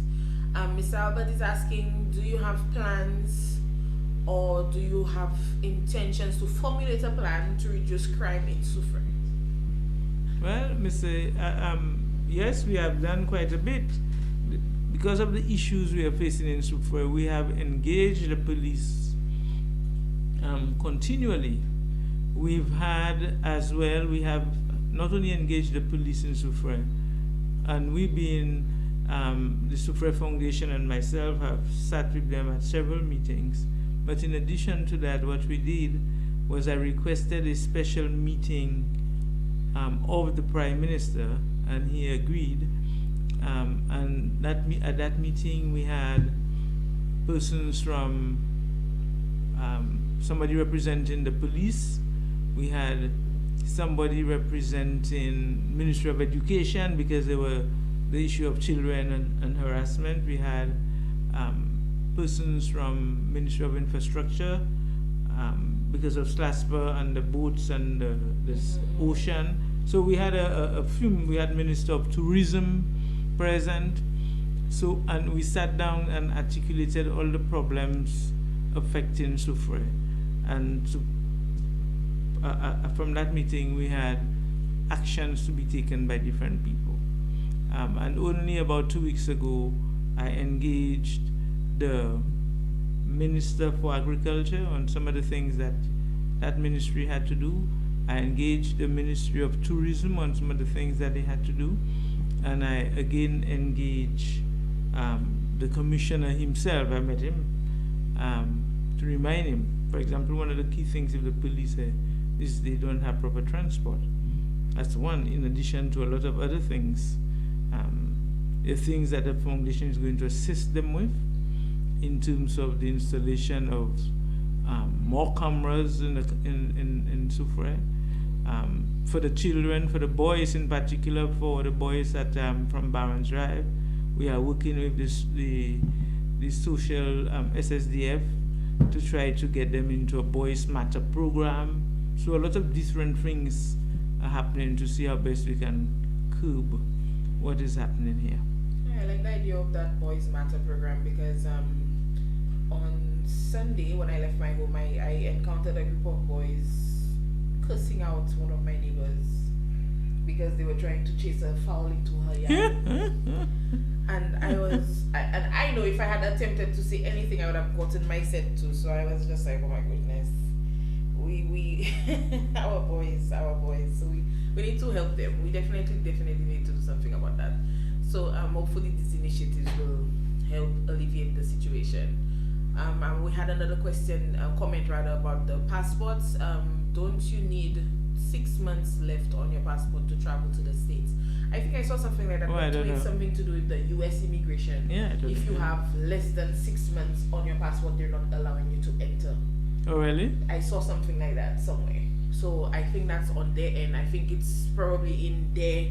Mr. Albert is asking, do you have plans or do you have intentions to formulate a plan to reduce crime in Soufrière? Well, Mr. Yes, we have done quite a bit. Because of the issues we are facing in Soufrière, we have engaged the police continually. We have not only engaged the police in Soufrière, and we've been, the Soufrière Foundation and myself have sat with them at several meetings. But in addition to that, what we did was I requested a special meeting of the Prime Minister, and he agreed. And at that meeting we had persons from somebody representing the police, we had somebody representing Ministry of Education because there were the issue of children and harassment, we had persons from Ministry of Infrastructure because of SLASPA and the boats and the ocean. So we had we had Minister of Tourism present, so, and we sat down and articulated all the problems affecting Soufrière, and so, from that meeting we had actions to be taken by different people, and only about 2 weeks ago I engaged the Minister for Agriculture on some of the things that ministry had to do. I engaged the Ministry of Tourism on some of the things that they had to do. And I again engage the commissioner himself. I met him to remind him. For example, one of the key things if the police say is they don't have proper transport. That's one, in addition to a lot of other things. The things that the foundation is going to assist them with in terms of the installation of more cameras in Soufrière. For the children, for the boys in particular, for the boys at from Barons Drive, we are working with the social SSDF to try to get them into a Boys Matter program. So a lot of different things are happening to see how best we can curb what is happening here. Yeah, I like the idea of that Boys Matter program because on Sunday when I left my home, I encountered a group of boys cursing out one of my neighbors because they were trying to chase a fowl into her yard. And I know if I had attempted to say anything, I would have gotten my set too. So I was just like, oh my goodness, we our boys. So we need to help them. We definitely need to do something about that. So hopefully these initiatives will help alleviate the situation. And we had another comment rather about the passports. Don't you need 6 months left on your passport to travel to the States? I think I saw something like that. It's something to do with the U.S. immigration. Yeah. If you have less than 6 months on your passport, they're not allowing you to enter. Oh, really? I saw something like that somewhere. So I think that's on their end. I think it's probably in their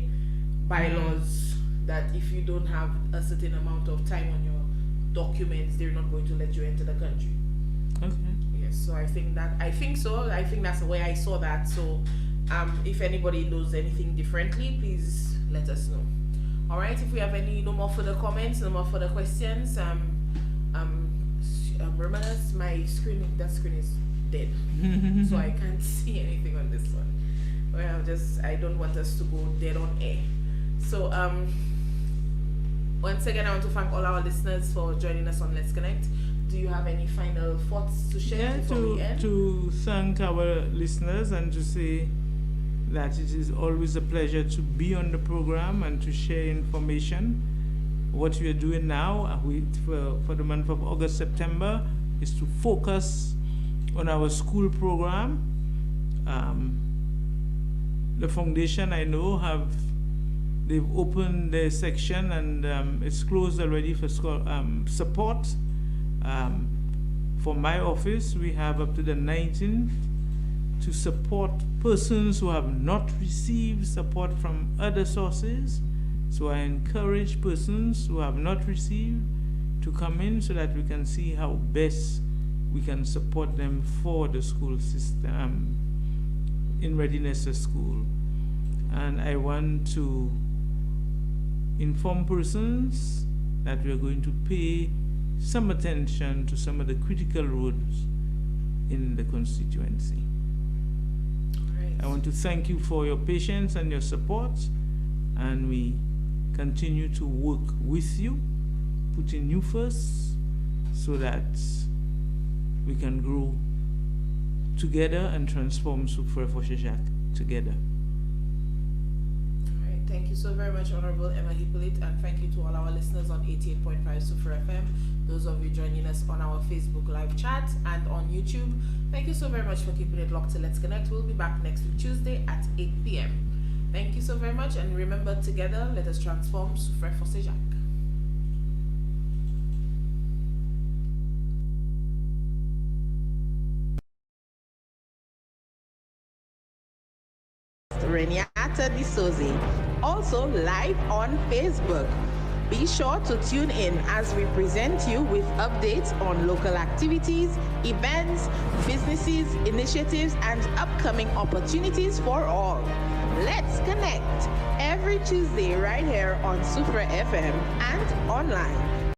bylaws that if you don't have a certain amount of time on your documents, they're not going to let you enter the country. Okay. Yes. So I think so. I think that's the way I saw that. So if anybody knows anything differently, please let us know. All right. If we have no more further comments, no more further questions, remember my screen. That screen is dead, so I can't see anything on this one. Well, I don't want us to go dead on air. So once again, I want to thank all our listeners for joining us on Let's Connect. Do you have any final thoughts to share before we end? To thank our listeners and to say that it is always a pleasure to be on the program and to share information. What we are doing now for the month of August, September is to focus on our school program. The foundation, I know, they've opened their section and it's closed already for support. For my office, we have up to the 19th to support persons who have not received support from other sources. So I encourage persons who have not received to come in so that we can see how best we can support them for the school system, in readiness to school. And I want to inform persons that we are going to pay some attention to some of the critical roads in the constituency. Right. I want to thank you for your patience and your support, and we continue to work with you, putting you first, so that we can grow together and transform Soufrière-Fauché-Jacques together. All right. Thank you so very much, Honorable Emma Hippolyte, and thank you to all our listeners on 88.5 Soufrière FM, those of you joining us on our Facebook live chat and on YouTube. Thank you so very much for keeping it locked to Let's Connect. We'll be back next week, Tuesday at 8 p.m. Thank you so very much, and remember, together, let us transform Soufrière-Fauché-Jacques. Reneata Dusauzay, also live on Facebook. Be sure to tune in as we present you with updates on local activities, events, businesses, initiatives, and upcoming opportunities for all. Let's Connect every Tuesday right here on Soufrière FM and online.